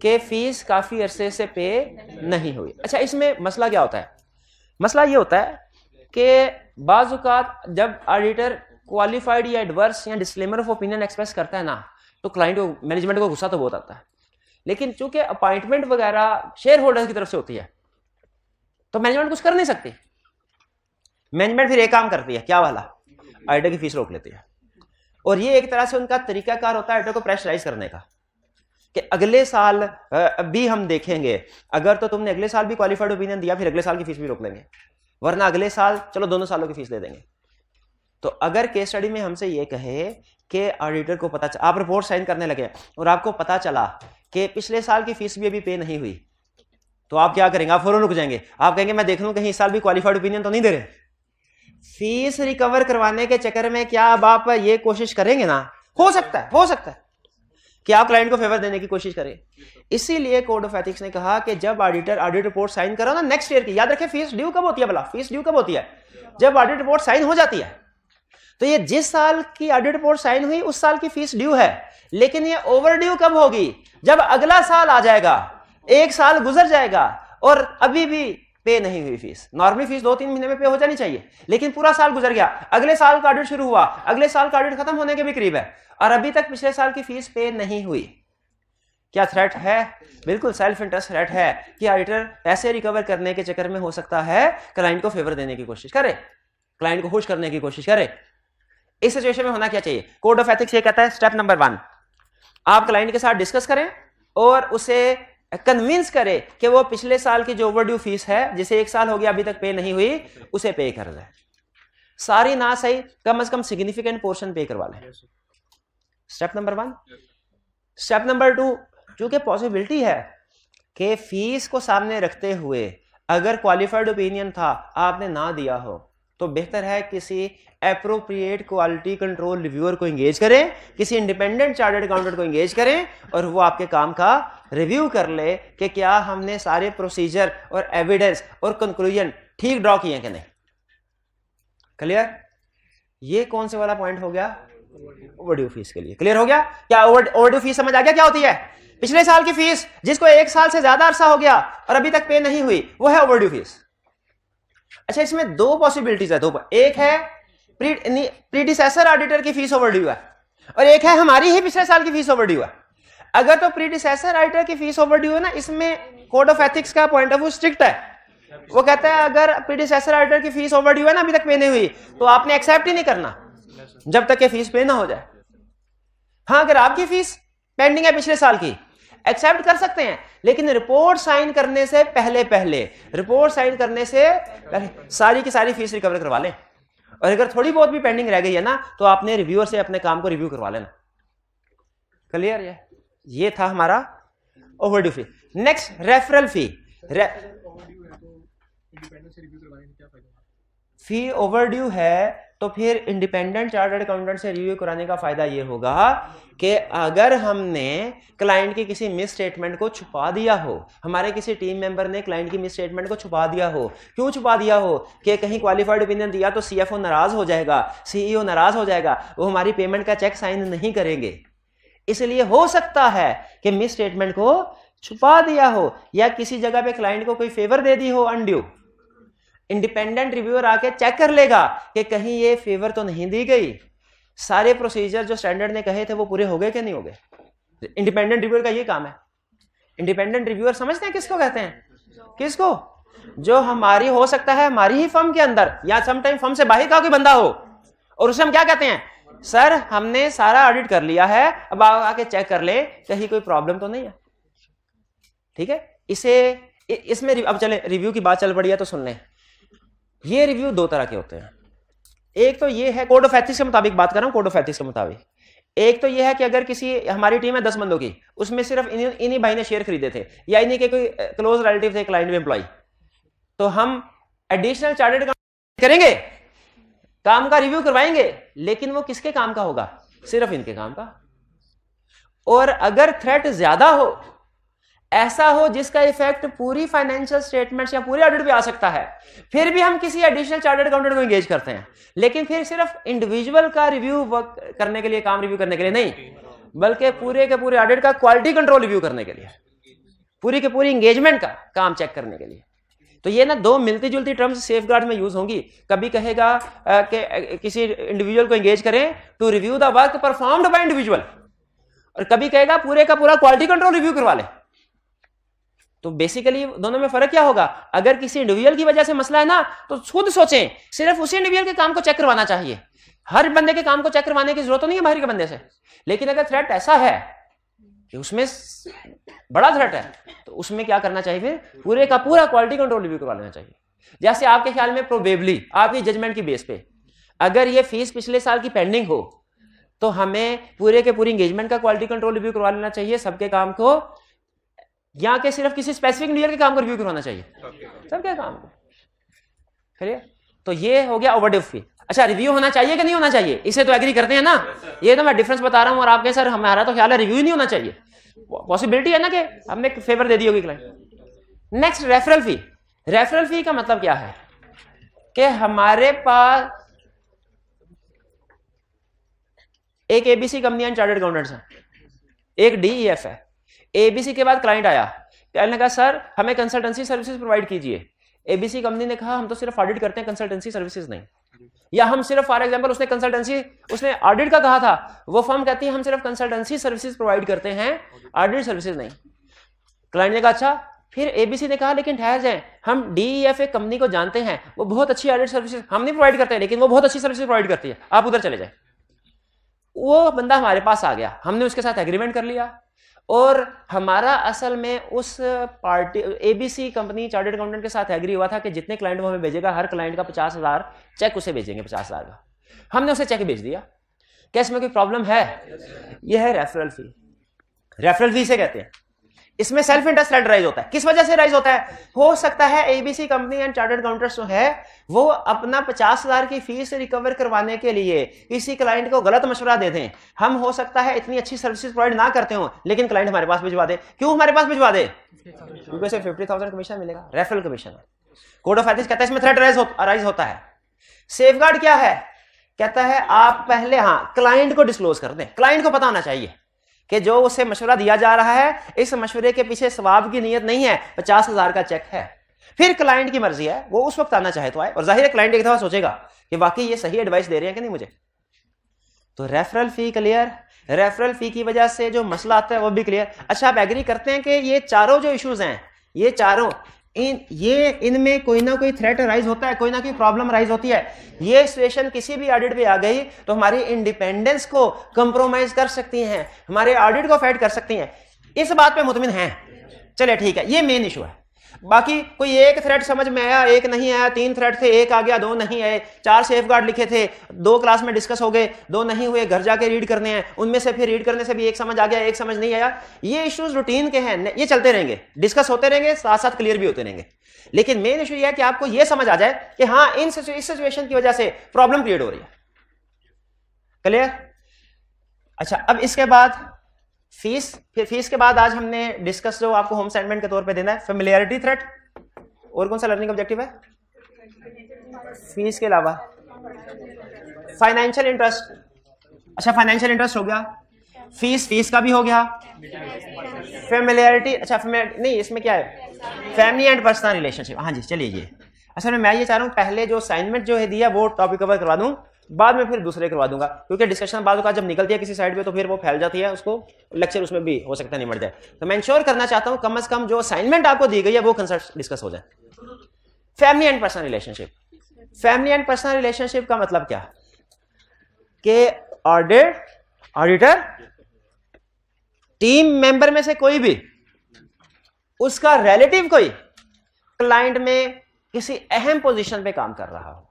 कि फीस काफी अरसे से पे नहीं हुई। अच्छा, इसमें मसला क्या होता है? मसला ये होता है कि बाज़ औक़ात जब ऑडिटर क्वालिफाइड या एडवर्स या डिस्क्लेमर ऑफ ओपिनियन एक्सप्रेस करता है ना, तो क्लाइंट को, मैनेजमेंट को गुस्सा तो बहुत आता है। लेकिन चूंकि अपॉइंटमेंट वगैरह शेयर होल्डर की तरफ से होती है तो मैनेजमेंट कुछ कर नहीं सकती। मैनेजमेंट फिर एक काम करती है, क्या वाला, ऑडिटर की फीस रोक लेती है। और ये एक तरह से उनका तरीकाकार होता है ऑडिटर को प्रेशराइज करने का कि अगले साल भी हम देखेंगे, अगर तो तुमने अगले साल भी क्वालिफाइड ओपिनियन दिया फिर अगले साल की फीस भी रोक लेंगे, वरना अगले साल चलो दोनों सालों की फीस दे देंगे। तो अगर केस स्टडी में हमसे ये कहे कि ऑडिटर को पता आप रिपोर्ट साइन करने लगे और आपको पता चला कि पिछले साल की फीस भी अभी पे नहीं हुई, तो आप क्या करेंगे? आप फौरन रुक जाएंगे, आप कहेंगे मैं देख लूं कहीं इस साल भी क्वालिफाइड ओपिनियन तो नहीं दे रहे। फीस रिकवर करवाने के चक्कर में क्या अब आप ये कोशिश करेंगे ना? हो सकता है कि आप क्लाइंट को फेवर देने की कोशिश करें। इसीलिए कोड ऑफ एथिक्स ने कहा कि जब ऑडिटर ऑडिट रिपोर्ट साइन करो ना नेक्स्ट ईयर की, याद रखें फीस ड्यू कब होती है? भला फीस ड्यू कब होती है? जब ऑडिट रिपोर्ट साइन हो जाती है। तो ये जिस साल की ऑडिट रिपोर्ट साइन हुई उस साल की फीस ड्यू है, लेकिन ये ओवर ड्यू कब होगी? जब अगला साल आ जाएगा, एक साल गुजर जाएगा और अभी भी पे नहीं हुई फीस। नॉर्मली फीस 2-3 महीने में पे हो जानी चाहिए, लेकिन पूरा साल गुजर गया, अगले साल का ऑडिट शुरू हुआ, अगले साल का ऑडिट खत्म होने के भी करीब है और अभी तक पिछले साल की फीस पे नहीं हुई। क्या थ्रेट है? बिल्कुल सेल्फ इंटरेस्ट थ्रेट है कि ऑडिटर पैसे रिकवर करने के चक्कर में हो सकता है क्लाइंट को फेवर देने की कोशिश करे, क्लाइंट को खुश करने की कोशिश करे। इस सिचुएशन में होना क्या चाहिए? कोड ऑफ एथिक्स ये कहता है स्टेप नंबर 1, आप क्लाइंट के साथ डिस्कस करें और उसे कन्विंस करे कि वो पिछले साल की जो ओवरड्यू फीस है, जिसे 1 साल हो गया अभी तक पे नहीं हुई, उसे पे कर दे। सारी ना सही, कम से कम सिग्निफिकेंट पोर्शन पे करवा लें। Step number 1। स्टेप नंबर 2, चूंकि पॉसिबिलिटी है कि फीस को सामने रखते हुए अगर क्वालिफाइड ओपिनियन था आपने ना दिया हो, तो बेहतर है किसी एप्रोप्रिएट क्वालिटी कंट्रोल रिव्यूअर को एंगेज करें, किसी इंडिपेंडेंट चार्टर्ड अकाउंटेंट को एंगेज करें और वो आपके काम का रिव्यू कर ले कि क्या हमने सारे प्रोसीजर और एविडेंस और कंक्लूजन ठीक ड्रॉ किए कि नहीं। क्लियर? ये कौन से वाला पॉइंट हो गया? ओवरड्यू फीस के लिए। क्लियर हो गया? क्या ओवरड्यू फीस समझ आ गया क्या होती है? पिछले साल की फीस जिसको 1 साल से ज्यादा अरसा हो गया और अभी तक पे नहीं हुई, वो है ओवरड्यू फीस। अच्छा, इसमें 2 पॉसिबिलिटीज है, 2। एक है प्रीडिसेसर ऑडिटर की फीस ओवरड्यू है और एक है हमारी ही पिछले साल की फीस ओवरड्यू है। अगर तो प्रीडिसेसर ऑडिटर की फीस ओवरड्यू है ना, इसमें कोड ऑफ एथिक्स का पॉइंट ऑफ व्यू स्ट्रिक्ट है। वो कहता है अगर प्रीडिसेसर ऑडिटर की फीस ओवरड्यू है ना, अभी तक पे नहीं हुई, तो आपने एक्सेप्ट ही नहीं करना जब तक कि फीस पे ना हो जाए। हाँ, अगर आपकी फीस पेंडिंग है पिछले साल की, एक्सेप्ट कर सकते हैं, लेकिन रिपोर्ट साइन करने से पहले रिपोर्ट साइन करने से पहले सारी की सारी फीस रिकवर करवा लें। और अगर थोड़ी बहुत भी पेंडिंग रह गई है ना, तो आपने रिव्यूअर से अपने काम को रिव्यू करवा लेना। क्लियर? ये था हमारा overdue fee. Next, referral fee. Fee overdue है तो फिर इंडिपेंडेंट चार्टर्ड अकाउंटेंट से रिव्यू कराने का फायदा ये होगा कि अगर हमने क्लाइंट की किसी मिस स्टेटमेंट को छुपा दिया हो, हमारे किसी टीम मेंबर ने क्लाइंट की मिस स्टेटमेंट को छुपा दिया हो, क्यों छुपा दिया हो कि कहीं क्वालिफाइड ओपिनियन दिया तो सीएफओ नाराज हो जाएगा, सीईओ नाराज हो जाएगा, वो हमारी पेमेंट का चेक साइन नहीं करेंगे। इसलिए हो सकता है कि मिस स्टेटमेंट को छुपा दिया हो या किसी जगह पे क्लाइंट को कोई फेवर दे दी हो अनड्यू। इंडिपेंडेंट रिव्यूअर आके चेक कर लेगा कि कहीं ये फेवर तो नहीं दी गई, सारे प्रोसीजर जो स्टैंडर्ड ने कहे थे वो पूरे हो गए कि नहीं हो गए। इंडिपेंडेंट रिव्यूअर का ये काम है। इंडिपेंडेंट रिव्यूअर समझते हैं किसको कहते हैं? किसको? जो हमारी हो सकता है हमारी ही फर्म के अंदर या समटाइम फर्म से बाहर का कोई बंदा हो, और उसे हम क्या कहते हैं, सर हमने सारा ऑडिट कर लिया है, अब आप आके चेक कर ले कहीं कोई प्रॉब्लम तो नहीं है। ठीक है, इसमें अब चले रिव्यू की बात चल पड़ी है तो सुन लें। ये रिव्यू दो तरह के होते हैं। एक तो ये है कोड ऑफ एथिक्स के मुताबिक बात कर रहा हूं, कोड ऑफ एथिक्स के मुताबिक। एक तो ये है कि अगर किसी हमारी टीम है 10 बंदों की, उसमें सिर्फ इन्हीं भाई ने शेयर खरीदे थे या इन्हीं के कोई क्लोज रिलेटिव थे क्लाइंट में एम्प्लॉय, तो हम एडिशनल चार्टर्ड करेंगे, काम का रिव्यू करवाएंगे, लेकिन वो किसके काम का होगा? सिर्फ इनके काम का। और अगर थ्रेट ज्यादा हो, ऐसा हो जिसका इफेक्ट पूरी फाइनेंशियल स्टेटमेंट्स या पूरे ऑडिट पे आ सकता है, फिर भी हम किसी एडिशनल चार्टर्ड अकाउंटेंट को एंगेज करते हैं, लेकिन फिर सिर्फ इंडिविजुअल का रिव्यू करने के लिए, काम रिव्यू करने के लिए नहीं, बल्कि पूरे के पूरे ऑडिट का क्वालिटी कंट्रोल रिव्यू करने के लिए, पूरी के पूरी एंगेजमेंट का काम चेक करने के लिए। तो ये ना दो मिलती जुलती टर्म्स सेफगार्ड में यूज होंगी। कभी कहेगा कि किसी इंडिविजुअल को एंगेज करें to review the work performed by individual, और कभी कहेगा पूरे का पूरा क्वालिटी कंट्रोल रिव्यू करवा ले। तो बेसिकली दोनों में फर्क क्या होगा? अगर किसी इंडिविजुअल की वजह से मसला है ना, तो खुद सोचें, सिर्फ उसी इंडिविजुअल के काम को चेक करवाना चाहिए, हर बंदे के काम को चेक करवाने की जरूरत नहीं है बाहर के बंदे से। लेकिन अगर थ्रेट ऐसा है कि उसमें बड़ा थ्रेट है, तो उसमें क्या करना चाहिए? फिर पूरे का पूरा क्वालिटी कंट्रोल रिव्यू करवा लेना चाहिए। जैसे आपके ख्याल में प्रोबेबली आपकी जजमेंट की बेस पे अगर ये फीस पिछले साल की पेंडिंग हो, तो हमें पूरे के पूरी एंगेजमेंट का क्वालिटी कंट्रोल रिव्यू करवा लेना चाहिए, सबके काम को, या कि सिर्फ किसी स्पेसिफिक इंडिविजुअल के काम को रिव्यू करवाना चाहिए? सबके काम को। खैर, तो ये हो गया ओवरड्यू फी। अच्छा, रिव्यू होना चाहिए कि नहीं होना चाहिए? इसे तो एग्री करते हैं ना, ये तो मैं डिफरेंस बता रहा हूं, और आपके सर हमारा तो ख्याल है रिव्यू ही नहीं होना चाहिए। पॉसिबिलिटी है ना कि हमने फेवर दे दी होगी क्लाइंट। नेक्स्ट, रेफरल फी। रेफरल फी का मतलब क्या है कि हमारे पास एक ABC company and chartered accountants है, एक डीईएफ है। एबीसी के बाद क्लाइंट आया, क्लाइंट ने कहा सर हमें कंसल्टेंसी सर्विसेज प्रोवाइड कीजिए। एबीसी कंपनी ने कहा हम तो सिर्फ ऑडिट करते हैं, कंसल्टेंसी सर्विसेज नहीं। या हम सिर्फ, फॉर एग्जांपल उसने ऑडिट का कहा था, वो फर्म कहती है हम सिर्फ कंसल्टेंसी सर्विसेज प्रोवाइड करते हैं, ऑडिट सर्विसेज नहीं। क्लाइंट ने कहा अच्छा। फिर एबीसी ने कहा लेकिन ठहर जाए, हम डीईएफ एक कंपनी को जानते हैं, वो बहुत अच्छी ऑडिट सर्विसेज हम नहीं प्रोवाइड करते, लेकिन वो बहुत अच्छी सर्विसेज प्रोवाइड करती है, आप उधर चले जाए। वो बंदा हमारे पास आ गया, हमने उसके साथ एग्रीमेंट कर लिया, और हमारा असल में उस party ABC company chartered accountant के साथ एग्री हुआ था कि जितने क्लाइंट वो हमें भेजेगा, हर क्लाइंट का 50,000 चेक उसे भेजेंगे, 50,000 का। हमने उसे चेक भेज दिया। क्या इसमें कोई प्रॉब्लम है? यह है रेफरल फी। रेफरल फी से कहते हैं, इसमें सेल्फ इंटरेस्ट रेट राइज होता है। किस वजह से राइज होता है? हो सकता है ABC company and chartered accountants जो है वो अपना 50,000 की फीस रिकवर करवाने के लिए किसी क्लाइंट को गलत मशवरा दे दें। हम हो सकता है इतनी अच्छी सर्विसेज प्रोवाइड ना करते हो, लेकिन क्लाइंट हमारे पास भिजवा दे। क्यों हमारे पास भिजवा दे? क्योंकि उसे 50,000 कमीशन मिलेगा, referral commission. Code of ethics कहता है इसमें थ्रेट राइज होता है। सेफगार्ड क्या है? कहता है आप पहले क्लाइंट को डिस्क्लोज कर दें। क्लाइंट को पता होना चाहिए कि जो उसे मशवरा दिया जा रहा है, इस मशवरे के पीछे सवाब की नीयत नहीं है, 50,000 का चेक है। फिर क्लाइंट की मर्जी है, वो उस वक्त आना चाहे तो आए, और जाहिर है क्लाइंट एक दफा सोचेगा कि वाकई ये सही एडवाइस दे रहे हैं कि नहीं मुझे। तो referral fee clear. Referral fee की वजह से जो मसला आता है वो भी क्लियर। अच्छा, आप एग्री करते हैं कि ये चारों जो इश्यूज हैं, ये चारों इनमें कोई ना कोई थ्रेट राइज होता है, कोई ना कोई प्रॉब्लम राइज होती है। ये सिचुएशन किसी भी ऑडिट पे आ गई तो हमारी इंडिपेंडेंस को कंप्रोमाइज कर सकती हैं, हमारे ऑडिट को अफेक्ट कर सकती हैं। इस बात पे मुतमिन हैं? चले ठीक है, ये मेन इशू है। बाकी कोई एक थ्रेड समझ में आया, एक नहीं आया, 3 थ्रेड थे, एक आ गया, 2 नहीं आए, 4 सेफगार्ड लिखे थे, 2 क्लास में डिस्कस हो गए, 2 नहीं हुए, घर जाके रीड करने हैं, उनमें से फिर रीड करने से भी एक समझ आ गया, एक समझ नहीं आया। ये इश्यूज रूटीन के हैं, ये चलते रहेंगे, डिस्कस होते रहेंगे, साथ साथ क्लियर भी होते रहेंगे। लेकिन मेन इशू ये है कि आपको ये समझ आ जाए कि हाँ इस सिचुएशन की वजह से प्रॉब्लम क्रिएट हो रही है। क्लियर? अच्छा, अब इसके बाद फीस, फिर फीस के बाद आज हमने डिस्कस जो आपको होम असाइनमेंट के तौर पे देना है फेमिलियरिटी थ्रेट, और कौन सा लर्निंग ऑब्जेक्टिव है फीस के अलावा? Financial interest. अच्छा, फाइनेंशियल इंटरेस्ट हो गया, फीस का भी हो गया, फेमिलियरिटी, अच्छा नहीं इसमें क्या है, फैमिली एंड पर्सनल रिलेशनशिप। हाँ जी, चलिए ये असल में मैं ये चाह रहा हूँ पहले जो असाइनमेंट जो है दिया वो टॉपिक कवर करवा दूं, बाद में फिर दूसरे करवा दूंगा, क्योंकि डिस्कशन बाद का जब निकलती है किसी साइड पे तो फिर वो फैल जाती है, उसको लेक्चर उसमें भी हो सकता है नहीं मर जाए। तो मैं इंश्योर करना चाहता हूं कम से कम जो असाइनमेंट आपको दी गई है वो कंसेप्ट डिस्कस हो जाए। Family and personal relationship. Family and personal relationship का मतलब क्या कि ऑडिटर टीम मेंबर में से कोई भी उसका रिलेटिव कोई क्लाइंट में किसी अहम पोजीशन पे काम कर रहा हो,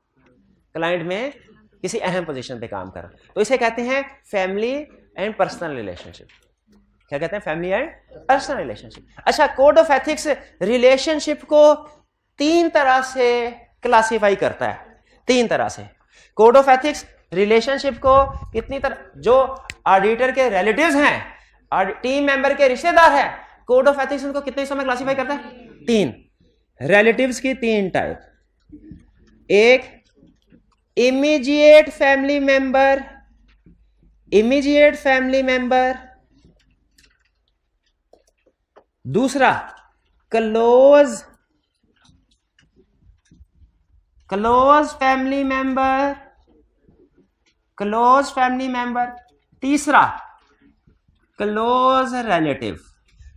क्लाइंट में किसी अहम पोजीशन पे काम कर रहा हो, तो इसे कहते हैं फैमिली एंड पर्सनल रिलेशनशिप। क्या कहते हैं? Family and personal relationship. अच्छा, कोड ऑफ एथिक्स रिलेशनशिप को 3 तरह से क्लासिफाई करता है, 3 तरह से। कोड ऑफ एथिक्स रिलेशनशिप को कितनी तरह, जो ऑडिटर के रिलेटिव्स हैं, टीम मेंबर के रिश्तेदार हैं, कोड ऑफ एथिक्स उनको कितने हिस्सों में क्लासिफाई करता है? 3। रिलेटिव्स की 3 टाइप। एक इमीडिएट फैमिली मेंबर, दूसरा क्लोज फैमिली मेंबर, तीसरा close relative.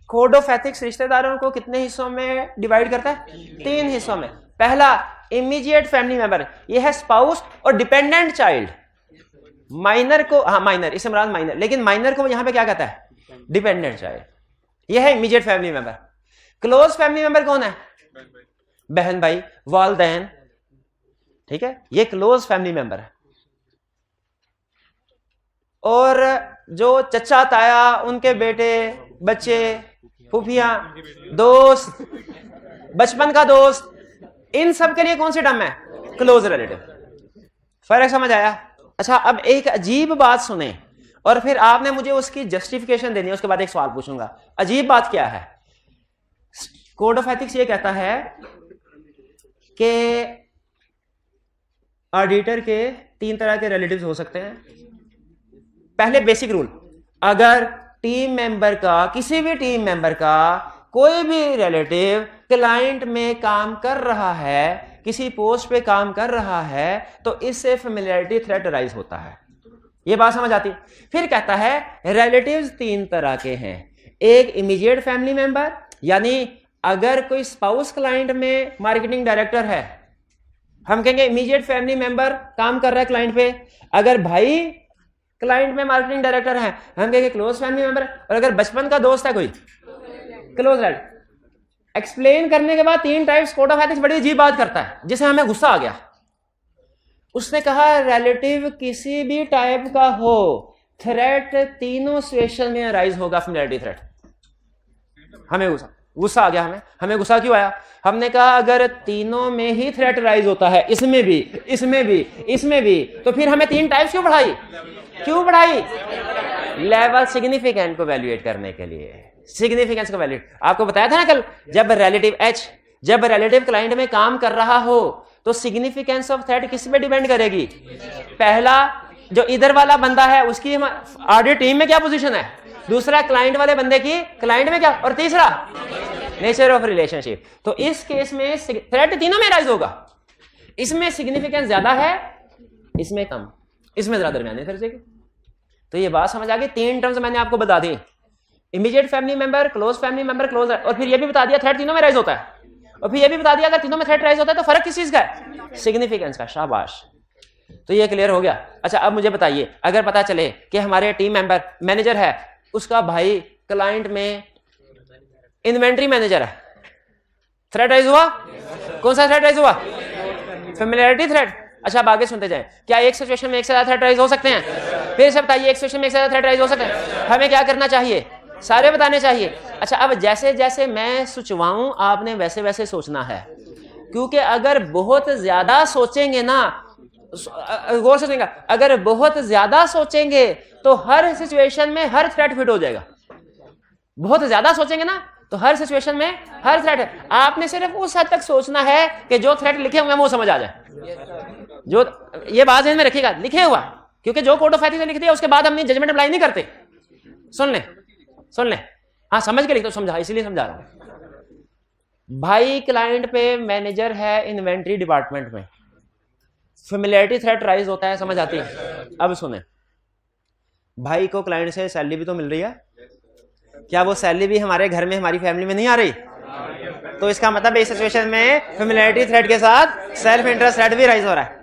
Code of ethics रिश्तेदारों को कितने हिस्सों में डिवाइड करता है? 3 हिस्सों में। पहला इमीडिएट फैमिली मेंबर, यह है स्पाउस और डिपेंडेंट चाइल्ड। माइनर को, हाँ माइनर, इससे मुराद माइनर, लेकिन माइनर को यहां पे क्या कहता है? Dependent child. यह है immediate family member. Close family member कौन है? बहन भाई, वालदैन, ठीक है, ये क्लोज फैमिली मेंबर है। और जो चचा ताया, उनके बेटे, बच्चे, फूफियां, दोस्त, बचपन का दोस्त, इन सब के लिए कौन सी टर्म है? Close relative. फर्क समझ आया? अच्छा, अब एक अजीब बात सुने और फिर आपने मुझे उसकी जस्टिफिकेशन देनी है, उसके बाद एक सवाल पूछूंगा। अजीब बात क्या है? कोड ऑफ एथिक्स ये कहता है कि ऑडिटर के 3 तरह के रिलेटिव्स हो सकते हैं। पहले बेसिक रूल, अगर टीम मेंबर का, किसी भी टीम मेंबर का कोई भी रिलेटिव क्लाइंट में काम कर रहा है, किसी पोस्ट पे काम कर रहा है, तो इससे फेमिलियरिटी थ्रेट राइज होता है। ये बात समझ आती है? फिर कहता है रिलेटिव्स 3 तरह के हैं। एक इमीडिएट फैमिली मेंबर, यानी अगर कोई स्पाउस क्लाइंट में मार्केटिंग डायरेक्टर है, हम कहेंगे इमीडिएट फैमिली मेंबर काम कर रहा है क्लाइंट पे। अगर भाई क्लाइंट में मार्केटिंग डायरेक्टर है, हम कहेंगे क्लोज फैमिली मेंबर। और अगर बचपन का दोस्त है कोई, क्लोज रिलेटिव। एक्सप्लेन करने के बाद 3 टाइप्स कोड ऑफ एथिक्स बड़ी अजीब बात करता है, जिसे हमें गुस्सा आ गया। उसने कहा रिलेटिव किसी भी टाइप का हो, थ्रेट तीनों सिचुएशन में अराइज होगा, फेमिलियरिटी थ्रेट। हमें गुस्सा आ गया। हमें गुस्सा क्यों आया? हमने कहा अगर तीनों में ही थ्रेट राइज होता है, इसमें भी, तो फिर हमें 3 टाइप्स क्यों बढ़ाई? लेवल सिग्निफिकेंट को वैल्यूएट करने के लिए। सिग्निफिकेंस को वैल्यूएट, आपको बताया था ना कल, जब रिलेटिव क्लाइंट में काम कर रहा हो तो सिग्निफिकेंस ऑफ थ्रेट किस पे डिपेंड करेगी? पहला, जो इधर वाला बंदा है उसकी ऑडिट टीम में क्या पोजीशन है, दूसरा क्लाइंट वाले बंदे की क्लाइंट में क्या, और तीसरा नेचर ऑफ रिलेशनशिप। तो इस केस में थ्रेट तीनों में राइज होगा। इसमें सिग्निफिकेंस ज्यादा है, इसमें कम, इसमें ज्यादा दरमियाने थ्रेट। तो ये बात समझ आ गई। 3 टर्म्स मैंने आपको बता दी, immediate family member, close family member, close, और फिर ये भी बता दिया थ्रेट तीनों में राइज होता है, और फिर ये भी बता दिया अगर तीनों में थ्रेट राइज होता है तो फर्क किस चीज का है? सिग्निफिकेंस का। शाबाश, तो ये क्लियर हो गया। अच्छा, अब मुझे बताइए, अगर पता चले कि हमारे टीम मेंबर मैनेजर है, उसका भाई क्लाइंट में इन्वेंट्री मैनेजर है, थ्रेट राइज हुआ? कौन सा थ्रेट राइज हुआ? Familiarity threat. अच्छा अब आगे सुनते जाएं, क्या एक सिचुएशन में एक से ज्यादा थ्रेट राइज हो सकते हैं? फिर से बताइए, एक सिचुएशन में एक से ज्यादा थ्रेट राइज हो सकते हैं? हमें क्या करना चाहिए? सारे बताने चाहिए। अच्छा अब जैसे जैसे मैं सोचवाऊं आपने वैसे वैसे सोचना है, क्योंकि अगर बहुत ज्यादा सोचेंगे ना, गौर से सुनिएगा, अगर बहुत ज्यादा सोचेंगे तो हर सिचुएशन में हर थ्रेट फिट हो जाएगा। बहुत ज्यादा सोचेंगे ना तो हर सिचुएशन में हर थ्रेट है। आपने सिर्फ उस हद तक सोचना है कि जो थ्रेट लिखे हुए हैं वो समझ आ जाए। जो ये बात में रखिएगा, लिखे हुआ, क्योंकि जो कोड ऑफ एथिक्स लिख दिया उसके बाद हम जजमेंट अप्लाई नहीं करते। सुन ले, हाँ समझ के लिख दो, समझा, इसलिए समझा रहा हूं। भाई क्लाइंट पे मैनेजर है इन्वेंट्री डिपार्टमेंट में, फेमिलियरिटी थ्रेट राइज होता है, समझ आती है? अब सुने, भाई को क्लाइंट से सैलरी भी तो मिल रही है, क्या वो सैलरी भी हमारे घर में हमारी फैमिली में नहीं आ रही? तो इसका मतलब इस सिचुएशन में फेमिलियरिटी थ्रेट के साथ सेल्फ इंटरेस्ट थ्रेट भी राइज हो रहा है।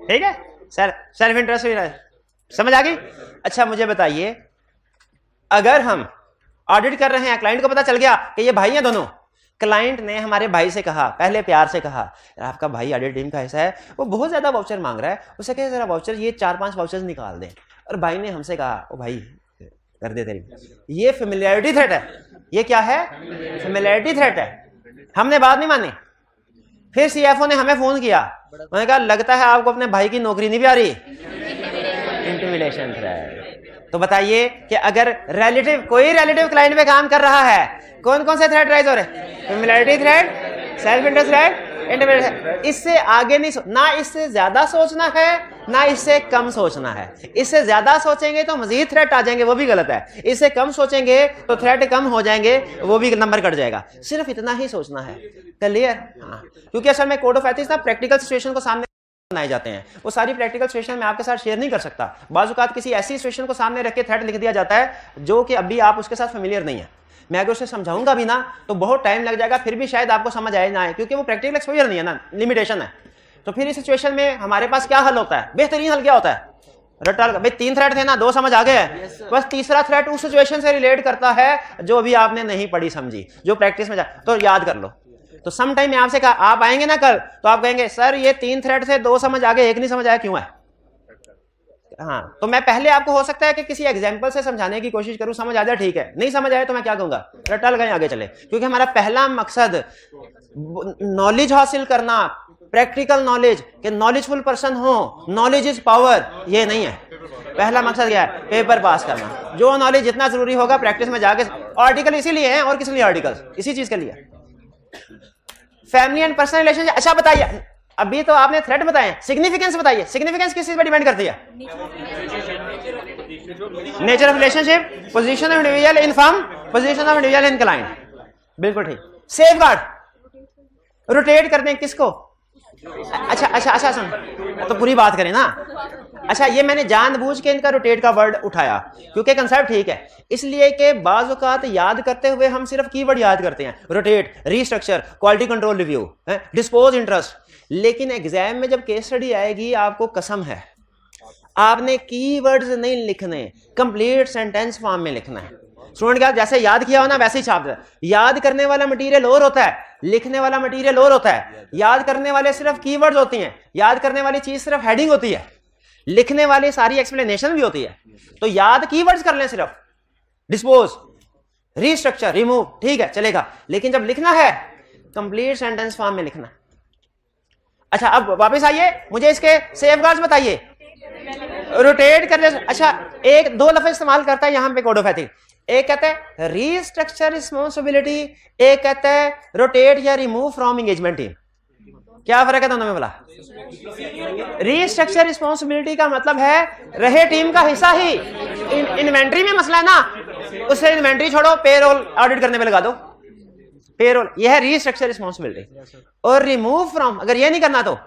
ठीक है, सेल्फ इंटरेस्ट भी राइज, समझ आ गई? अच्छा मुझे बताइए, अगर हम ऑडिट कर रहे हैं, क्लाइंट को पता चल गया कि ये भाई हैं दोनों, क्लाइंट ने हमारे भाई से कहा, पहले प्यार से कहा, आपका भाई ऑडिट टीम का ऐसा है, वो बहुत ज्यादा वाउचर मांग रहा है, उसे कहे जरा वाउचर, ये 4-5 वाउचर्स निकाल दें। और भाई ने हमसे कहा, ओ भाई कर दे तेरी। ये फेमिलियरिटी थ्रेट है। ये क्या है? फेमिलियरिटी थ्रेट है। हमने बात नहीं मानी। फिर सीएफओ ने हमें फोन किया, उन्होंने कहा लगता है आपको अपने भाई की नौकरी नहीं भी आ रही, इंटिमिडेशन थ्रेट। तो बताइए कि अगर कोई रिलेटिव क्लाइंट पे काम कर रहा है, कौन कौन से थ्रेट राइज हो रहे? Familiarity threat, self interest threat, intimidation. इससे आगे नहीं ना इससे ज्यादा सोचना है ना इससे कम सोचना है। इससे ज्यादा सोचेंगे तो मजीद थ्रेट आ जाएंगे, वो भी गलत है। इससे कम सोचेंगे तो थ्रेट कम हो जाएंगे, वो भी नंबर कट जाएगा। सिर्फ इतना ही सोचना है। क्लियर? हाँ, क्योंकि असल में कोड ऑफ एथिक्स ना प्रैक्टिकल सिचुएशन को सामने बनाए जाते हैं। वो सारी प्रैक्टिकल सिचुएशन मैं आपके साथ शेयर नहीं कर सकता। बाजुकात किसी ऐसी सिचुएशन को सामने रख के थ्रेट लिख दिया जाता है जो कि अभी आप उसके साथ फेमिलियर नहीं है। मैं अगर उसे समझाऊंगा भी ना तो बहुत टाइम लग जाएगा, फिर भी शायद आपको समझ आए ना आए, क्योंकि वो प्रैक्टिकल एक्सपोजर नहीं है ना, लिमिटेशन है। तो फिर इस सिचुएशन में हमारे पास क्या हल होता है? बेहतरीन हल क्या होता है? रट्टा भाई 3 थ्रेट थे ना, 2 समझ आ गए, बस तीसरा थ्रेट उस सिचुएशन से रिलेट करता है जो अभी आपने नहीं पढ़ी समझी, जो प्रैक्टिस में तो याद कर लो। तो सम टाइम में आपसे कहा, आप आएंगे ना कल, तो आप कहेंगे सर ये 3 थ्रेट थे, 2 समझ आ गए, 1 नहीं समझ आया, क्यों है? हाँ, तो मैं पहले आपको हो सकता है कि किसी एग्जांपल से समझाने की कोशिश करूं, समझ आ जाए ठीक है, नहीं समझ आए तो मैं क्या कहूंगा, रट्टा लगाएं आगे चले। क्योंकि हमारा पहला मकसद नॉलेज हासिल करना, प्रैक्टिकल नॉलेज, कि नॉलेजफुल पर्सन हो, नॉलेज इज पावर, ये नहीं है। पहला मकसद क्या है? पेपर पास करना। जो नॉलेज जितना जरूरी होगा प्रैक्टिस में जाके, आर्टिकल इसीलिए है, और किस लिए आर्टिकल? इसी चीज के लिए। Family and personal relationship. अच्छा बताइए, अभी तो आपने थ्रेट बताए, सिग्निफिकेंस बताइए, सिग्निफिकेंस किस चीज पर डिपेंड करती है? Nature of relationship, position of individual in firm, position of individual in client. बिल्कुल ठीक। सेफ गार्ड, रोटेट करते हैं किसको? अच्छा सुन, तो पूरी बात करें ना। अच्छा, ये मैंने जानबूझ के इनका रोटेट का वर्ड उठाया क्योंकि कंसेप्ट ठीक है, इसलिए कि बाज़ औक़ात याद करते हुए हम सिर्फ कीवर्ड याद करते हैं, rotate, restructure, quality control review, dispose, interest. लेकिन एग्जाम में जब केस स्टडी आएगी, आपको कसम है आपने कीवर्ड्स नहीं लिखने, कंप्लीट सेंटेंस फॉर्म में लिखना है। स्टूडेंट क्या जैसे याद किया हो ना वैसे ही छाप दे। याद करने वाला मटेरियल और होता है, लिखने वाला मटेरियल और होता है। याद करने वाले सिर्फ कीवर्ड्स होती हैं, याद करने वाली चीज सिर्फ हेडिंग होती है, लिखने वाली सारी एक्सप्लेनेशन भी होती है। तो याद कीवर्ड्स कर लें सिर्फ, डिस्पोज, रीस्ट्रक्चर, रिमूव, ठीक है चलेगा। लेकिन जब लिखना है कंप्लीट सेंटेंस फॉर्म में लिखना। अच्छा, अब वापस आइए, मुझे इसके सेफगार्ड्स बताइए। रोटेट कर ले। अच्छा, 1-2 लफ्ज इस्तेमाल करता है यहां पे कोड ऑफ एथिक्स। एक कहता है रीस्ट्रक्चर रिस्पॉन्सिबिलिटी, एक कहता है रोटेट या रिमूव फ्रॉम एंगेजमेंट टीम। क्या फर्क है दोनों में बोला? रीस्ट्रक्चर रिस्पॉन्सिबिलिटी का मतलब है रहे टीम का हिस्सा ही। इन्वेंट्री में मसला है ना, उसे इन्वेंट्री छोड़ो, पेरोल ऑडिट करने पे लगा दो, पेरोल, यह है रीस्ट्रक्चर रिस्पॉन्सिबिलिटी। और रिमूव फ्रॉम, अगर यह नहीं करना तो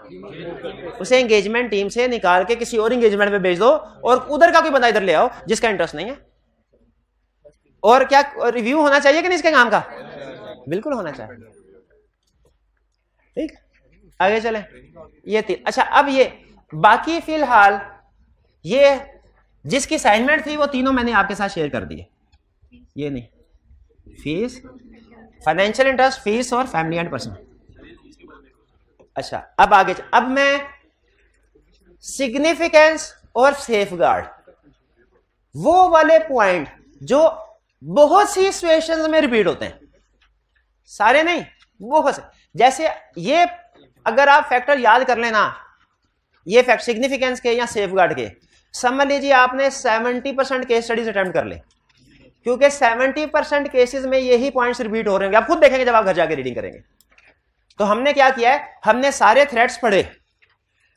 उसे एंगेजमेंट टीम से निकाल के किसी और एंगेजमेंट में भेज दो, और उधर का कोई बंदा इधर ले आओ जिसका इंटरेस्ट नहीं है। और क्या रिव्यू होना चाहिए कि नहीं इसके काम का? बिल्कुल होना चाहिए। ठीक, आगे चले। ये 3। अच्छा, अब ये बाकी फिलहाल ये जिसकी असाइनमेंट थी वो तीनों मैंने आपके साथ शेयर कर दिए। ये नहीं, फीस, फाइनेंशियल इंटरेस्ट, फीस और फैमिली एंड पर्सनल। अच्छा, अब आगे अब मैं सिग्निफिकेंस और सेफगार्ड, वो वाले पॉइंट जो बहुत सी सिचुएशंस में रिपीट होते हैं, सारे नहीं बहुत से। जैसे ये अगर आप फैक्टर याद कर लेना, ये फैक्ट सिग्निफिकेंस के या सेफगार्ड के, समझ लीजिए आपने 70% केस स्टडीज अटेम्प्ट कर ले, क्योंकि 70% केसेस में यही पॉइंट्स रिपीट हो रहे होंगे, आप खुद देखेंगे जब आप घर जाके रीडिंग करेंगे। तो हमने क्या किया है, हमने सारे थ्रेट्स पढ़े,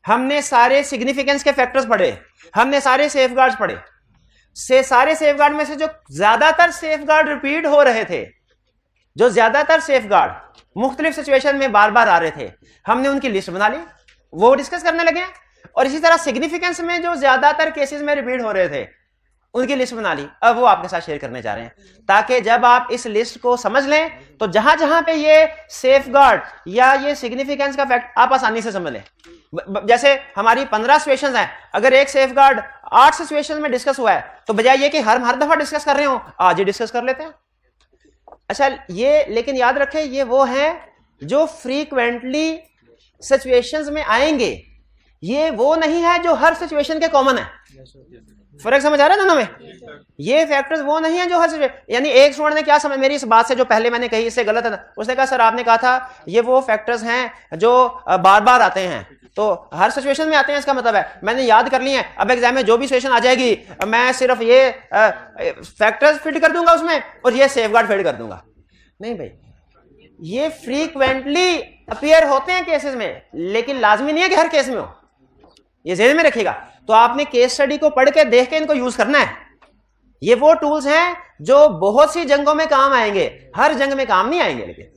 हमने सारे सिग्निफिकेंस के फैक्टर्स पढ़े, हमने सारे सेफगार्ड्स पढ़े। सारे सेफगार्ड में से जो ज्यादातर सेफगार्ड रिपीट हो रहे थे, जो ज्यादातर सेफगार्ड मुख्तलिफ सिचुएशन में बार बार आ रहे थे, हमने उनकी लिस्ट बना ली, वो डिस्कस करने लगे। और इसी तरह सिग्निफिकेंस में जो ज्यादातर केसेस में रिपीट हो रहे थे, उनकी लिस्ट बना ली, अब वो आपके साथ शेयर करने जा रहे हैं, ताकि जब आप इस लिस्ट को समझ लें तो जहां जहां पे ये सेफगार्ड या ये सिग्निफिकेंस का फैक्ट आप आसानी से समझ लें। जैसे हमारी 15 सिचुएशंस हैं, अगर एक सेफगार्ड 8 सिचुएशन में डिस्कस हुआ है, तो बजाय ये कि हर दफा डिस्कस कर रहे हो, आज ही डिस्कस कर लेते हैं। अच्छा, ये लेकिन याद रखें, ये वो है जो फ्रीक्वेंटली सिचुएशंस में आएंगे, ये वो नहीं है जो हर सिचुएशन के कॉमन है। फर्क समझ आ रहा है दोनों में? ये फैक्टर्स वो नहीं है जो हर सिचुएशन, यानी एक स्टूडेंट ने क्या समझ, मेरी इस बात से जो पहले मैंने कही इससे गलत है ना, उसने कहा सर आपने कहा था ये वो फैक्टर्स हैं जो बार बार आते हैं, तो हर सिचुएशन में आते हैं, इसका मतलब है मैंने याद कर ली है, अब एग्जाम में जो भी सिचुएशन आ जाएगी मैं सिर्फ ये फैक्टर्स फिट कर दूंगा उसमें और ये सेफगार्ड फिट कर दूंगा। नहीं भाई, ये फ्रीक्वेंटली अपीयर होते हैं केसेस में, लेकिन लाजमी नहीं है कि हर केस में हो, ये ज़हन में रखिएगा। तो आपने केस स्टडी को पढ़ के देख के इनको यूज करना है। ये वो टूल्स हैं जो बहुत सी जंगों में काम आएंगे, हर जंग में काम नहीं आएंगे, लेकिन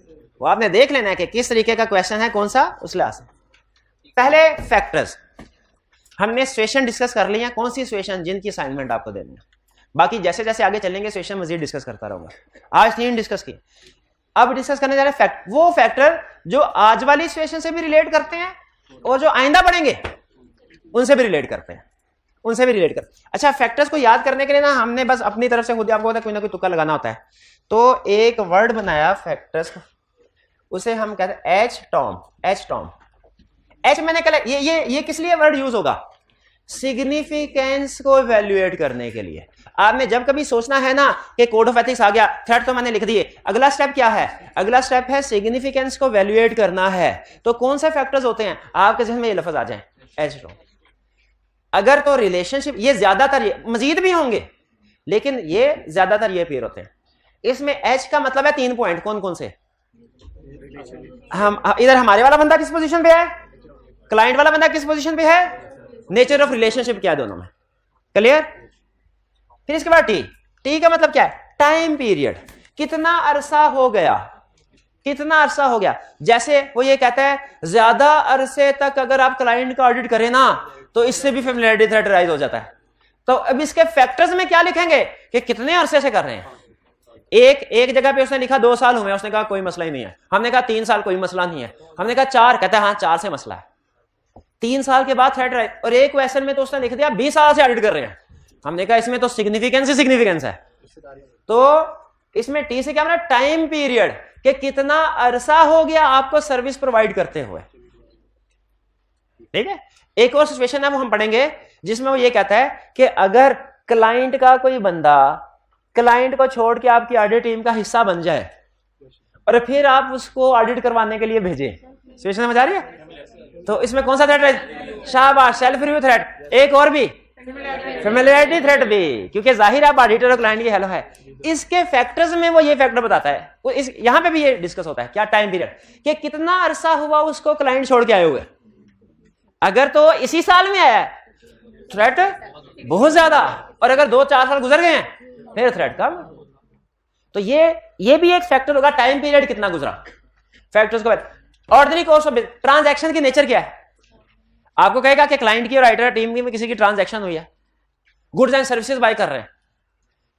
वो आपने देख लेना है कि किस तरीके का क्वेश्चन है, कौन सा, उस लिहाज से। पहले फैक्टर्स हमने सिचुएशन डिस्कस कर ली है, कौन सी सिचुएशन जिनकी असाइनमेंट आपको देनी है, बाकी जैसे जैसे आगे चलेंगे सिचुएशन मजीद डिस्कस करता रहूंगा। आज 3 डिस्कस की, अब डिस्कस करने जा रहे हैं वो फैक्टर जो आज वाली सिचुएशन से भी रिलेट करते हैं और जो आइंदा पढ़ेंगे उनसे भी रिलेट करते हैं, उनसे भी रिलेट करते हैं। अच्छा, फैक्टर्स को याद करने के लिए ना हमने बस अपनी तरफ से खुद आपको होता है कोई ना कोई तुक्का लगाना होता है। तो एक वर्ड बनाया फैक्टर्स, उसे हम कहते हैं एच टॉम। एच मैंने कहा ये किस लिए वर्ड यूज होगा, सिग्निफिकेंस को इवैल्यूएट करने के लिए। आपने जब कभी सोचना है ना कि कोड ऑफ एथिक्स आ गया, थ्रेट तो मैंने लिख दिए, अगला स्टेप क्या है, अगला स्टेप है सिग्निफिकेंस को इवैल्यूएट करना है। तो कौन से फैक्टर्स होते हैं, आपके ज़हन में ये लफ्ज आ जाए, एच टॉम। अगर तो रिलेशनशिप, ये ज्यादातर, ये मजीद भी होंगे लेकिन ये ज्यादातर ये अपीयर होते हैं। इसमें एच का मतलब है 3 पॉइंट, कौन कौन से, हम इधर हमारे वाला बंदा किस पोजीशन पे है, क्लाइंट वाला बंदा किस पोजीशन पे है, नेचर ऑफ रिलेशनशिप क्या है दोनों में, क्लियर। फिर इसके बाद टी का मतलब क्या है, टाइम पीरियड, कितना अरसा हो गया, कितना अरसा हो गया। जैसे वो ये कहता है ज्यादा अरसे तक अगर आप क्लाइंट का ऑडिट करें ना तो इससे भी फेमिलियरिटी थ्रेट राइज हो जाता है। तो अब इसके फैक्टर्स में क्या लिखेंगे कि कितने अरसे से कर रहे हैं। एक जगह पे उसने लिखा 2 साल हुए, उसने कहा कोई मसला ही नहीं है। हमने कहा 3 साल, कोई मसला नहीं है। हमने कहा 4, कहता है हाँ 4 से मसला है। 3 साल के बाद थ्रेट राइज। और एक क्वेश्चन में तो उसने लिख दिया 20 साल से ऑडिट कर रहे हैं। हमने कहा इसमें तो सिग्निफिकेंस ही सिग्निफिकेंस है। तो इसमें टी से क्या मतलब, टाइम पीरियड, कि कितना अरसा हो गया आपको सर्विस प्रोवाइड करते हुए, ठीक है। एक और सिचुएशन है वो हम पढ़ेंगे जिसमें वो ये कहता है कि अगर क्लाइंट का कोई बंदा क्लाइंट को छोड़ के आपकी ऑडिट टीम का हिस्सा बन जाए और फिर आप उसको ऑडिट करवाने के लिए भेजें, सिचुएशन समझ आ रही है। तो इसमें कौन सा थ्रेट है, शाबाश, सेल्फ रिव्यू थ्रेट। एक और भी फेमिलियरिटी थ्रेट भी, क्योंकि जाहिर है आप ऑडिटर और क्लाइंट की हेलो है। इसके फैक्टर्स में वो ये फैक्टर बताता है, यहां पे भी ये डिस्कस होता है क्या, टाइम पीरियड, कि कितना अरसा हुआ उसको क्लाइंट छोड़ के आए हुए। अगर तो इसी साल में आया थ्रेट बहुत ज्यादा, और अगर 2-4 साल गुजर गए हैं फिर थ्रेट कम। तो ये भी एक फैक्टर होगा, टाइम पीरियड कितना गुजरा। फैक्टर्स को ऑर्डिनरी कोर्स ऑफ ट्रांजैक्शन की नेचर क्या है, आपको कहेगा कि क्लाइंट की और राइटर टीम की में किसी की ट्रांजैक्शन हुई है, गुड्स एंड सर्विसेज बाय कर रहे हैं,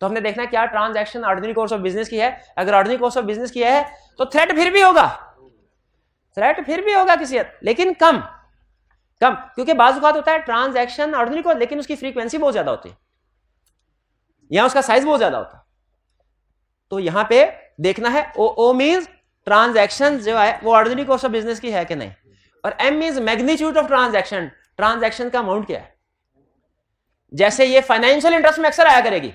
तो हमने देखना है क्या transaction ordinary course of business की है। अगर ऑर्डिनरी कोर्स ऑफ बिजनेस की है तो थ्रेट फिर भी होगा, थ्रेट फिर भी होगा किसी हद, लेकिन कम, क्योंकि बाज़ औक़ात होता है ट्रांजैक्शन ऑर्डिनरी को, लेकिन उसकी फ्रीक्वेंसी बहुत ज्यादा होती है या उसका साइज बहुत ज्यादा होता है। तो यहां पे देखना है। ओ मींस ट्रांजैक्शन जो है वो ऑर्डिनरी कोर्स ऑफ बिजनेस की है कि नहीं, और M means magnitude of transaction, transaction का अमाउंट क्या है। जैसे ये फाइनेंशियल इंटरेस्ट में अक्सर आया करेगी,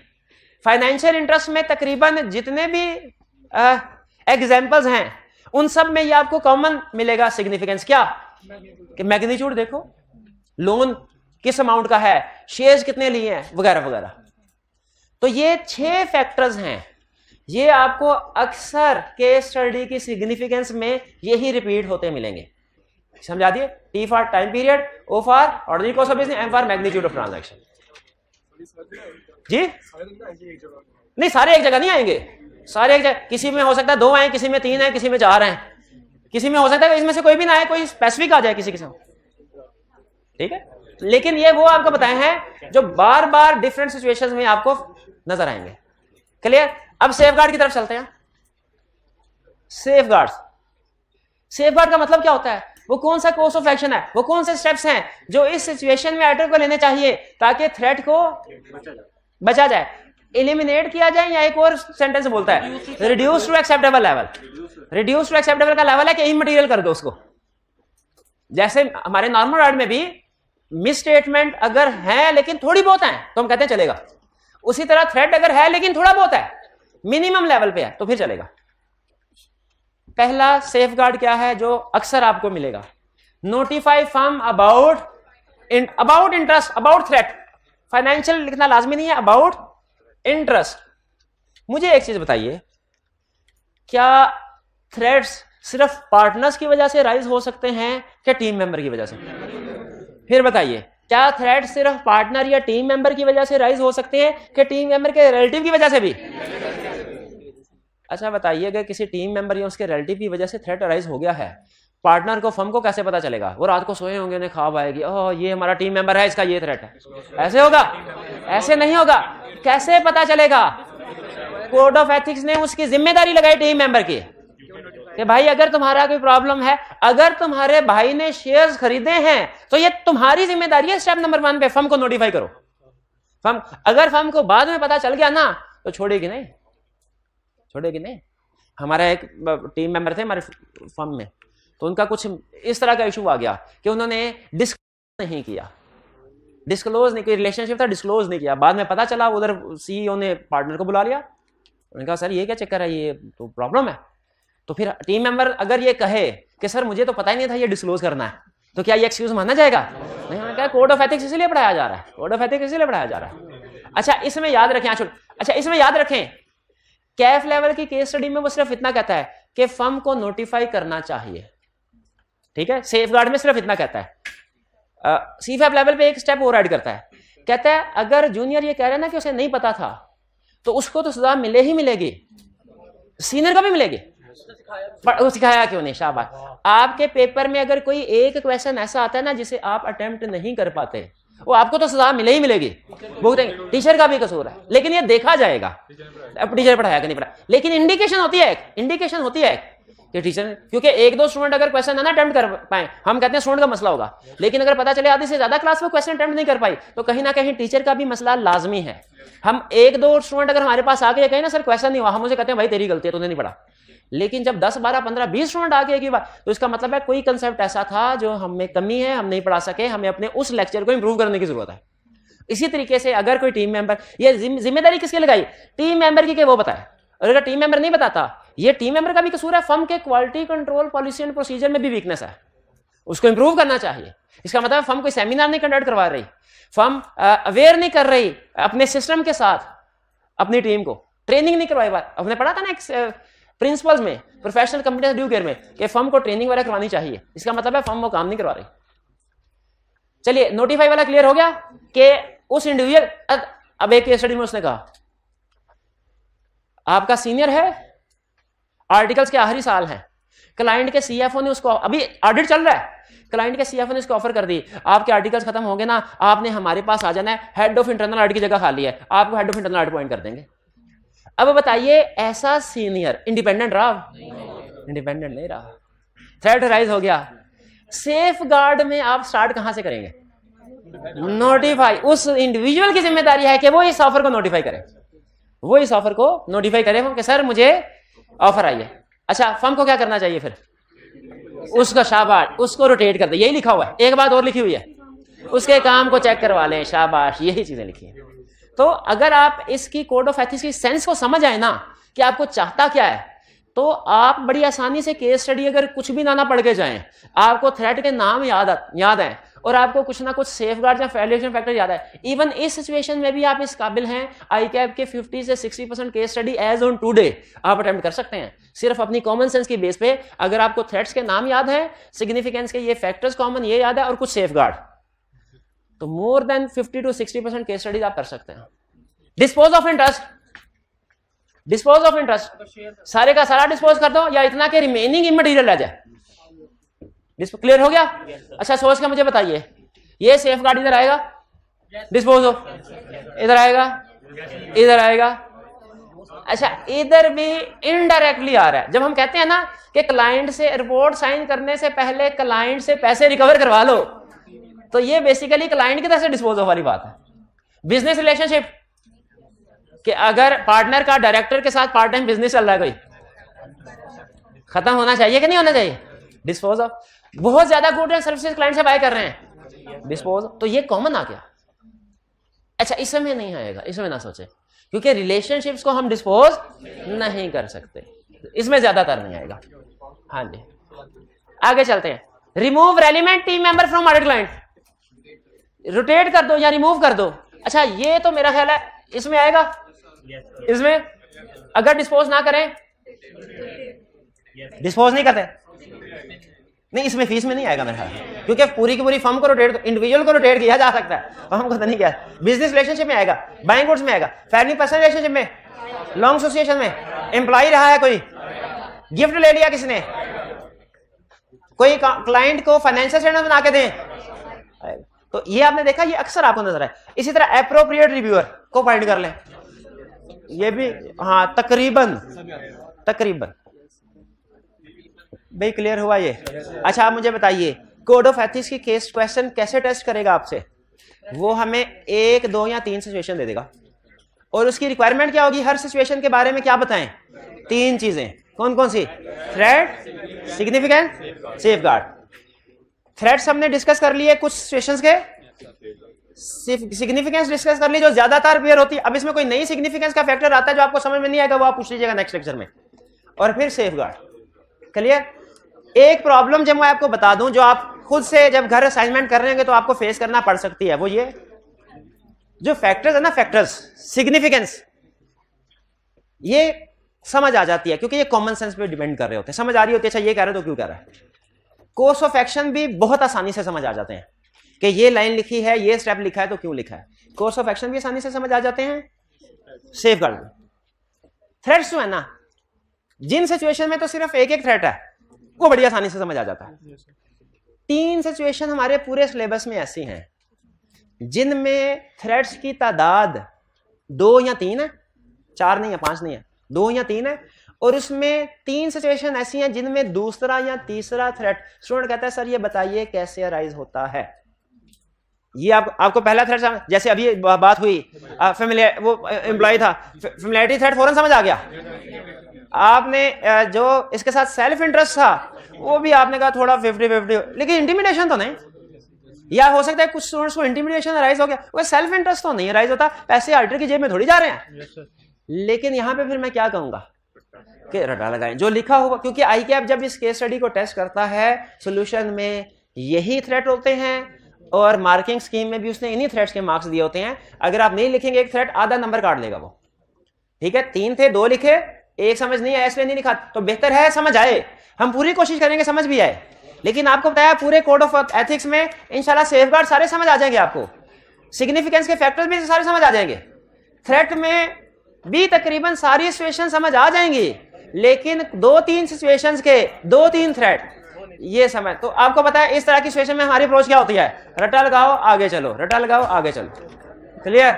फाइनेंशियल इंटरेस्ट में तकरीबन जितने भी एग्जाम्पल्स हैं उन सब में ये आपको कॉमन मिलेगा सिग्निफिकेंस क्या, कि मैग्नीट्यूड देखो, लोन किस अमाउंट का है, शेयर्स कितने लिए हैं, वगैरह वगैरह। तो ये 6 फैक्टर्स हैं, ये आपको अक्सर केस स्टडी की सिग्निफिकेंस में यही रिपीट होते मिलेंगे। समझा दिए, T for time period, O for ordinary cost of business, M for magnitude of transaction. जी नहीं, सारे एक जगह नहीं आएंगे, सारे एक जगह, किसी में हो सकता है 2 आए, किसी में 3 आए, किसी में 4 आए, किसी में हो सकता है इसमें से कोई भी ना आए, कोई स्पेसिफिक आ जाए किसी किस्म, ठीक है। लेकिन ये वो आपको बताए हैं जो बार बार डिफरेंट सिचुएशंस में आपको नजर आएंगे। क्लियर। अब सेफगार्ड की तरफ चलते हैं। सेफगार्ड, सेफगार्ड का मतलब क्या होता है, वो कौन सा कोर्स ऑफ एक्शन है, वो कौन से स्टेप्स हैं जो इस सिचुएशन में एक्टर को लेने चाहिए ताकि थ्रेट को बचा जाए, एलिमिनेट किया जाए, या एक और सेंटेंस बोलता है reduce to acceptable level. Reduce to acceptable का लेवल है कि इमटेरियल कर दो उसको। जैसे हमारे नॉर्मल वर्ड में भी मिस स्टेटमेंट अगर है लेकिन थोड़ी बहुत है तो हम कहते हैं चलेगा, उसी तरह थ्रेट अगर है लेकिन थोड़ा बहुत है, मिनिमम लेवल पे है, तो फिर चलेगा। पहला सेफगार्ड क्या है जो अक्सर आपको मिलेगा, notify firm about interest, about threat. Financial लिखना लाजमी नहीं है, अबाउट इंटरेस्ट। मुझे एक चीज बताइए, क्या थ्रेट्स सिर्फ पार्टनर्स की वजह से राइज हो सकते हैं क्या टीम मेंबर की वजह से? फिर बताइए, क्या थ्रेट सिर्फ पार्टनर या टीम मेंबर की वजह से राइज हो सकते हैं कि टीम मेंबर के रिलेटिव की वजह से भी? अच्छा बताइए, अगर किसी टीम मेंबर या उसके रिलेटिव की वजह से थ्रेट राइज हो गया है, पार्टनर को, फर्म को कैसे पता चलेगा? वो रात को सोए होंगे, उन्हें ख्वाब आएगी, ओह ये हमारा टीम मेंबर है, इसका ये थ्रेट है, ऐसे होगा? ऐसे नहीं होगा। कैसे पता चलेगा? कोड ऑफ एथिक्स ने उसकी जिम्मेदारी लगाई टीम मेंबर की कि भाई अगर तुम्हारा कोई प्रॉब्लम है, अगर तुम्हारे भाई ने शेयर्स खरीदे हैं तो ये तुम्हारी जिम्मेदारी है, स्टेप नंबर 1 पे फर्म को नोटिफाई करो। फर्म, अगर फर्म को बाद में पता चल गया ना तो छोड़ेगी नहीं, छोड़ेगी नहीं। हमारा एक टीम मेंबर थे हमारे फर्म में, तो उनका कुछ इस तरह का इशू आ गया कि उन्होंने डिस्क्लोज नहीं किया, डिस्क्लोज नहीं किया, रिलेशनशिप था, डिस्क्लोज नहीं किया। बाद में पता चला, उधर सीईओ ने पार्टनर को बुला लिया, उन्होंने कहा सर ये क्या चक्कर है, ये तो प्रॉब्लम है। तो फिर टीम मेंबर अगर ये कहे कि सर मुझे तो पता ही नहीं था ये डिस्क्लोज करना है, तो क्या ये एक्सक्यूज माना जाएगा? नहीं। उन्होंने कहा कोड ऑफ एथिक्स इसीलिए पढ़ाया जा रहा है, कोड ऑफ एथिक्स इसीलिए पढ़ाया जा रहा है। अच्छा इसमें याद रखें, अच्छा इसमें याद रखें, कैफ लेवल की केस स्टडी में वो सिर्फ इतना कहता है कि फर्म को नोटिफाई करना चाहिए, ठीक है। सेफगार्ड में सिर्फ इतना कहता है। सीफैप लेवल पे एक स्टेप और ऐड करता है, कहता है अगर जूनियर ये कह रहा है ना कि उसे नहीं पता था, तो उसको तो सजा मिले ही मिलेगी, सीनियर को भी मिलेगी। वो सिखाया क्यों नहीं? शाबाश। आपके पेपर में अगर कोई एक क्वेश्चन ऐसा आता है ना जिसे आप अटेम्प्ट नहीं कर पाते, वो आपको तो सजा मिले ही मिलेगी, भुगतेंगे। टीचर का भी कसूर है, लेकिन ये देखा जाएगा अब टीचर पढ़ाया कि नहीं पढ़ाया। लेकिन इंडिकेशन होती है, इंडिकेशन होती है कि टीचर, क्योंकि 1-2 स्टूडेंट अगर क्वेश्चन ना अटेम्प्ट कर पाए, हम कहते हैं स्टूडेंट का मसला होगा, लेकिन अगर पता चले आधी से ज्यादा क्लास में क्वेश्चन अटेम्प्ट नहीं कर पाई, तो कहीं ना कहीं टीचर का भी मसला लाजमी है। हम 1-2 स्टूडेंट अगर हमारे पास आके कहें ना सर क्वेश्चन नहीं हुआ, हम उसे कहते हैं भाई तेरी गलती है, तूने नहीं पढ़ा। लेकिन जब 10, 12, 15, 20 स्टूडेंट आगे एक ही बार, तो इसका मतलब है कोई कंसेप्ट ऐसा था जो हमें कमी है, हम नहीं पढ़ा सके, हमें अपने उस लेक्चर को इंप्रूव करने की जरूरत है। इसी तरीके से अगर कोई टीम मेंबर, ये जिम्मेदारी किसके लगाई? टीम मेंबर की, वो बताए। और अगर टीम मेंबर नहीं बताता, ये टीम मेंबर का भी कसूर है, फर्म के quality control policy and procedure में भी वीकनेस है, उसको इंप्रूव करना चाहिए। इसका मतलब फर्म कोई सेमिनार नहीं कंडक्ट करवा रही, फर्म अवेयर नहीं कर रही अपने सिस्टम के साथ, अपनी टीम को ट्रेनिंग नहीं करवाई। बात हमने पढ़ा था ना एक प्रिंसिपल्स में, प्रोफेशनल कंपनी ड्यू केयर में, कि फर्म को ट्रेनिंग वगैरह करवानी चाहिए। इसका मतलब है फर्म वो काम नहीं करवा रही। चलिए नोटिफाई वाला क्लियर हो गया कि उस इंडिविजुअल, अब एक केस स्टडी में उसने कहा आपका सीनियर है, आर्टिकल्स के आखिरी साल हैं, क्लाइंट के सीएफओ ने उसको, अभी ऑडिट चल रहा है, क्लाइंट के सीएफओ ने उसको ऑफर कर दी, आपके आर्टिकल्स खत्म होंगे ना, आपने हमारे पास आ जाना है, हेड ऑफ इंटरनल ऑडिट की जगह खाली है, आपको head of internal audit appoint कर देंगे। अब बताइए ऐसा सीनियर इंडिपेंडेंट रहा? इंडिपेंडेंट नहीं रहा, थ्रेट राइज हो गया। सेफ गार्ड में आप स्टार्ट कहां से करेंगे? नोटिफाई। उस इंडिविजुअल की जिम्मेदारी है कि वो इस ऑफर को नोटिफाई करे, वो इस ऑफर को नोटिफाई करे कि सर मुझे ऑफर आई है। अच्छा, फर्म को क्या करना चाहिए फिर? उसका शाबाश, उसको रोटेट कर दे, यही लिखा हुआ है। एक बात और लिखी हुई है, उसके काम को चेक करवा लें, शाबाश, यही चीजें लिखी है। तो अगर आप इसकी कोड ऑफ एथिक्स की सेंस को समझ आए ना कि आपको चाहता क्या है, तो आप बड़ी आसानी से केस स्टडी अगर कुछ भी ना पढ़ के जाएं, आपको थ्रेट के नाम याद है और आपको कुछ ना कुछ सेफगार्ड या वैल्यूएशन फैक्टर याद है। इवन इस सिचुएशन में भी आप इस काबिल हैं आईकैप के 50 से 60% case study as on today आप अटेम्प्ट कर सकते हैं, सिर्फ अपनी कॉमन सेंस की बेस पे। अगर आपको थ्रेट्स के नाम याद है, सिग्निफिकेंस के ये फैक्टर्स कॉमन ये याद है और कुछ सेफगार्ड, तो more than 50 to 60% case studies आप कर सकते हैं। Dispose of interest, dispose of interest सारे का सारा डिस्पोज कर दो या इतना के रिमेनिंग इमटेरियल रह जाए। क्लियर हो गया? अच्छा, सोच के मुझे बताइए, ये सेफ गार्ड इधर आएगा, डिस्पोज ऑफ इधर आएगा, इधर आएगा। अच्छा, इधर भी इनडायरेक्टली आ रहा है। जब हम कहते हैं ना कि क्लाइंट से रिपोर्ट साइन करने से पहले क्लाइंट से पैसे रिकवर करवा लो, तो ये बेसिकली क्लाइंट की तरफ से डिस्पोज ऑफ वाली बात है। बिजनेस रिलेशनशिप, कि अगर पार्टनर का डायरेक्टर के साथ पार्ट टाइम बिजनेस चल रहा है, कोई खत्म होना चाहिए कि नहीं होना चाहिए? Dispose of. बहुत ज्यादा गुड एंड सर्विसेज क्लाइंट से बाय कर रहे हैं, डिस्पोज। तो ये कॉमन आ गया। अच्छा, इसमें नहीं आएगा, इसमें ना सोचे, क्योंकि रिलेशनशिप्स को हम डिस्पोज नहीं कर सकते, इसमें ज्यादातर नहीं आएगा। हाँ जी, आगे चलते हैं। Remove relevant team member from audit client, rotate कर दो या रिमूव कर दो। अच्छा, ये तो मेरा ख्याल है इसमें आएगा। इसमें अगर डिस्पोज ना करें, डिस्पोज नहीं करते, नहीं, इसमें फीस में नहीं आएगा मेरा ख्याल, क्योंकि पूरी की पूरी फर्म को रोटेट, इंडिविजुअल को रोटेट किया जा सकता है, फर्म को तो नहीं किया। बिजनेस रिलेशनशिप में आएगा, बाइंग गुड्स में आएगा, फैमिली पर्सनल रिलेशनशिप में, लॉन्ग एसोसिएशन में, एम्प्लॉय रहा है कोई, गिफ्ट ले लिया किसने, कोई क्लाइंट को फाइनेंशियल स्टेटमेंट बना के दें, तो ये आपने देखा, ये अक्सर आपको नजर आए। इसी तरह एप्रोप्रिएट रिव्यूअर को फाइंड कर लें, ये भी हाँ तकरीबन भाई क्लियर हुआ ये। अच्छा, आप मुझे बताइए, कोड ऑफ एथिक्स की केस क्वेश्चन कैसे टेस्ट करेगा आपसे? वो हमें 1, 2 या 3 सिचुएशन दे देगा, और उसकी रिक्वायरमेंट क्या होगी? हर सिचुएशन के बारे में क्या बताएं? 3 चीजें। कौन कौन सी? Threat, significance, safeguard. थ्रेट्स हमने डिस्कस कर लिए कुछ सिचुएशंस के, सिग्निफिकेंस डिस्कस कर ली जो ज्यादातर अपेयर होती है। अब इसमें कोई नई सिग्निफिकेंस का फैक्टर आता है जो आपको समझ में नहीं आएगा, वो आप पूछ लीजिएगा नेक्स्ट लेक्चर में। और फिर सेफगार्ड। क्लियर? एक प्रॉब्लम जब मैं आपको बता दूं, जो आप खुद से जब घर असाइनमेंट कर रहे होंगे तो आपको फेस करना पड़ सकती है, वो ये जो फैक्टर्स है ना, फैक्टर्स, सिग्निफिकेंस, ये समझ आ जाती है क्योंकि ये कॉमन सेंस पे डिपेंड कर रहे होते हैं। समझ आ रही होती है, अच्छा ये कह रहे तो क्यों कह रहा है। कोर्स ऑफ एक्शन भी बहुत आसानी से समझ आ जाते हैं कि ये लाइन लिखी है, ये स्टेप लिखा है तो क्यों लिखा है। कोर्स ऑफ एक्शन भी आसानी से समझ आ जाते हैं। सेफगार्ड, थ्रेट्स जो है ना, जिन सिचुएशन में तो सिर्फ एक थ्रेट है वो बड़ी आसानी से समझ आ जाता है। 3 सिचुएशन हमारे पूरे सिलेबस में ऐसी हैं जिनमें थ्रेट्स की तादाद 2 या 3 है, 4 नहीं है, 5 नहीं है, 2 या 3 है। और उसमें 3 सिचुएशन ऐसी हैं जिनमें दूसरा या तीसरा थ्रेट, स्टूडेंट कहता है सर ये बताइए कैसे अराइज होता है। ये आपको पहला थ्रेट, जैसे अभी बात हुई फैमिलियर, वो एम्प्लॉय था, फैमिलियरिटी थ्रेट फौरन समझ आ गया। आपने जो इसके साथ सेल्फ इंटरेस्ट था वो भी आपने कहा थोड़ा 50-50, लेकिन इंटिमिडेशन तो नहीं। या हो सकता है कुछ स्टूडेंट्स को इंटिमिडेशन अराइज हो गया, वो सेल्फ इंटरेस्ट तो नहीं अराइज होता, पैसे ऑडिटर की जेब में थोड़ी जा रहे हैं। लेकिन यहां पे फिर मैं क्या कहूंगा कि रटा लगाएं जो लिखा होगा, क्योंकि आईकैप जब इस केस स्टडी को टेस्ट करता है सोल्यूशन में यही थ्रेट होते हैं, और मार्किंग स्कीम में भी उसने इन्हीं थ्रेट्स के मार्क्स दिए होते हैं। अगर आप नहीं लिखेंगे एक थ्रेट, आधा नंबर काट लेगा वो। ठीक है, 3 थे, 2 लिखे, 1 समझ नहीं आया इसलिए नहीं लिखा, तो बेहतर है समझ आए। हम पूरी कोशिश करेंगे समझ भी आए, लेकिन आपको बताया पूरे कोड ऑफ एथिक्स में इंशाल्लाह सेफगार्ड सारे समझ आ जाएंगे, आपको सिग्निफिकेंस के फैक्टर्स भी सारे समझ आ जाएंगे, थ्रेट में भी तकरीबन सारी सिचुएशन समझ आ जाएंगी, लेकिन 2-3 सिचुएशंस के 2-3 थ्रेट ये समझ। तो आपको पता है इस तरह की सिचुएशन में हमारी अप्रोच क्या होती है, रटा लगाओ आगे चलो, रटा लगाओ आगे चलो। क्लियर?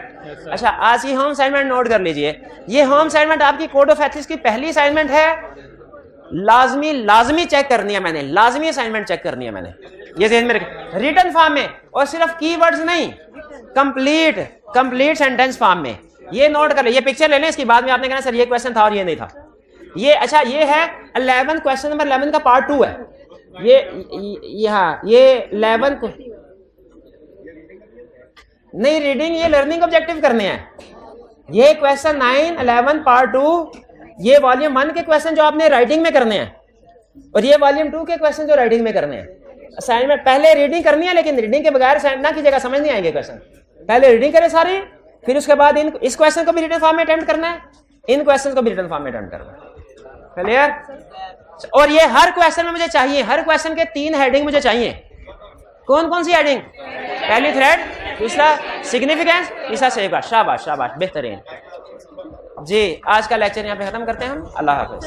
अच्छा, आज की होम असाइनमेंट नोट कर लीजिए। ये होम असाइनमेंट आपकी कोड ऑफ एथिक्स की पहली असाइनमेंट है, लाजमी चेक करनी है मैंने, लाजमी असाइनमेंट चेक करनी है मैंने, ये ध्यान में रखें। रिटन फॉर्म में, और सिर्फ कीवर्ड्स नहीं, कंप्लीट सेंटेंस फॉर्म में। ये नोट कर ले, ये पिक्चर ले लें, इसकी बाद में आपने कहना सर ये क्वेश्चन था और ये नहीं था। ये अच्छा ये है 11 क्वेश्चन नंबर 11 का पार्ट 2 है ये 11 को नहीं रीडिंग ये लर्निंग ऑब्जेक्टिव करने हैं। ये क्वेश्चन 9 11 पार्ट 2 ये वॉल्यूम 1 के क्वेश्चन जो आपने राइटिंग में करने हैं और ये वॉल्यूम 2 के क्वेश्चन जो राइटिंग में करने हैं। असाइनमेंट पहले रीडिंग करनी है लेकिन रीडिंग के बगैर असाइनमेंट ना कीजिएगा, समझ नहीं आएंगे क्वेश्चन। पहले रीडिंग करें सारी, फिर उसके बाद इस क्वेश्चन को भी रिटन फॉर्म में अटेम्प्ट करना है, इन क्वेश्चन को भी रिटन फॉर्म में अटेम्प्ट करना है। क्लियर? और ये हर क्वेश्चन में मुझे चाहिए, हर क्वेश्चन के 3 हेडिंग मुझे चाहिए। कौन कौन सी हेडिंग? पहली थ्रेड, दूसरा सिग्निफिकेंस, तीसरा सेफगार्ड। शाबाश शाबाश बेहतरीन। जी आज का लेक्चर यहाँ पे खत्म करते हैं हम। अल्लाह हाफिज।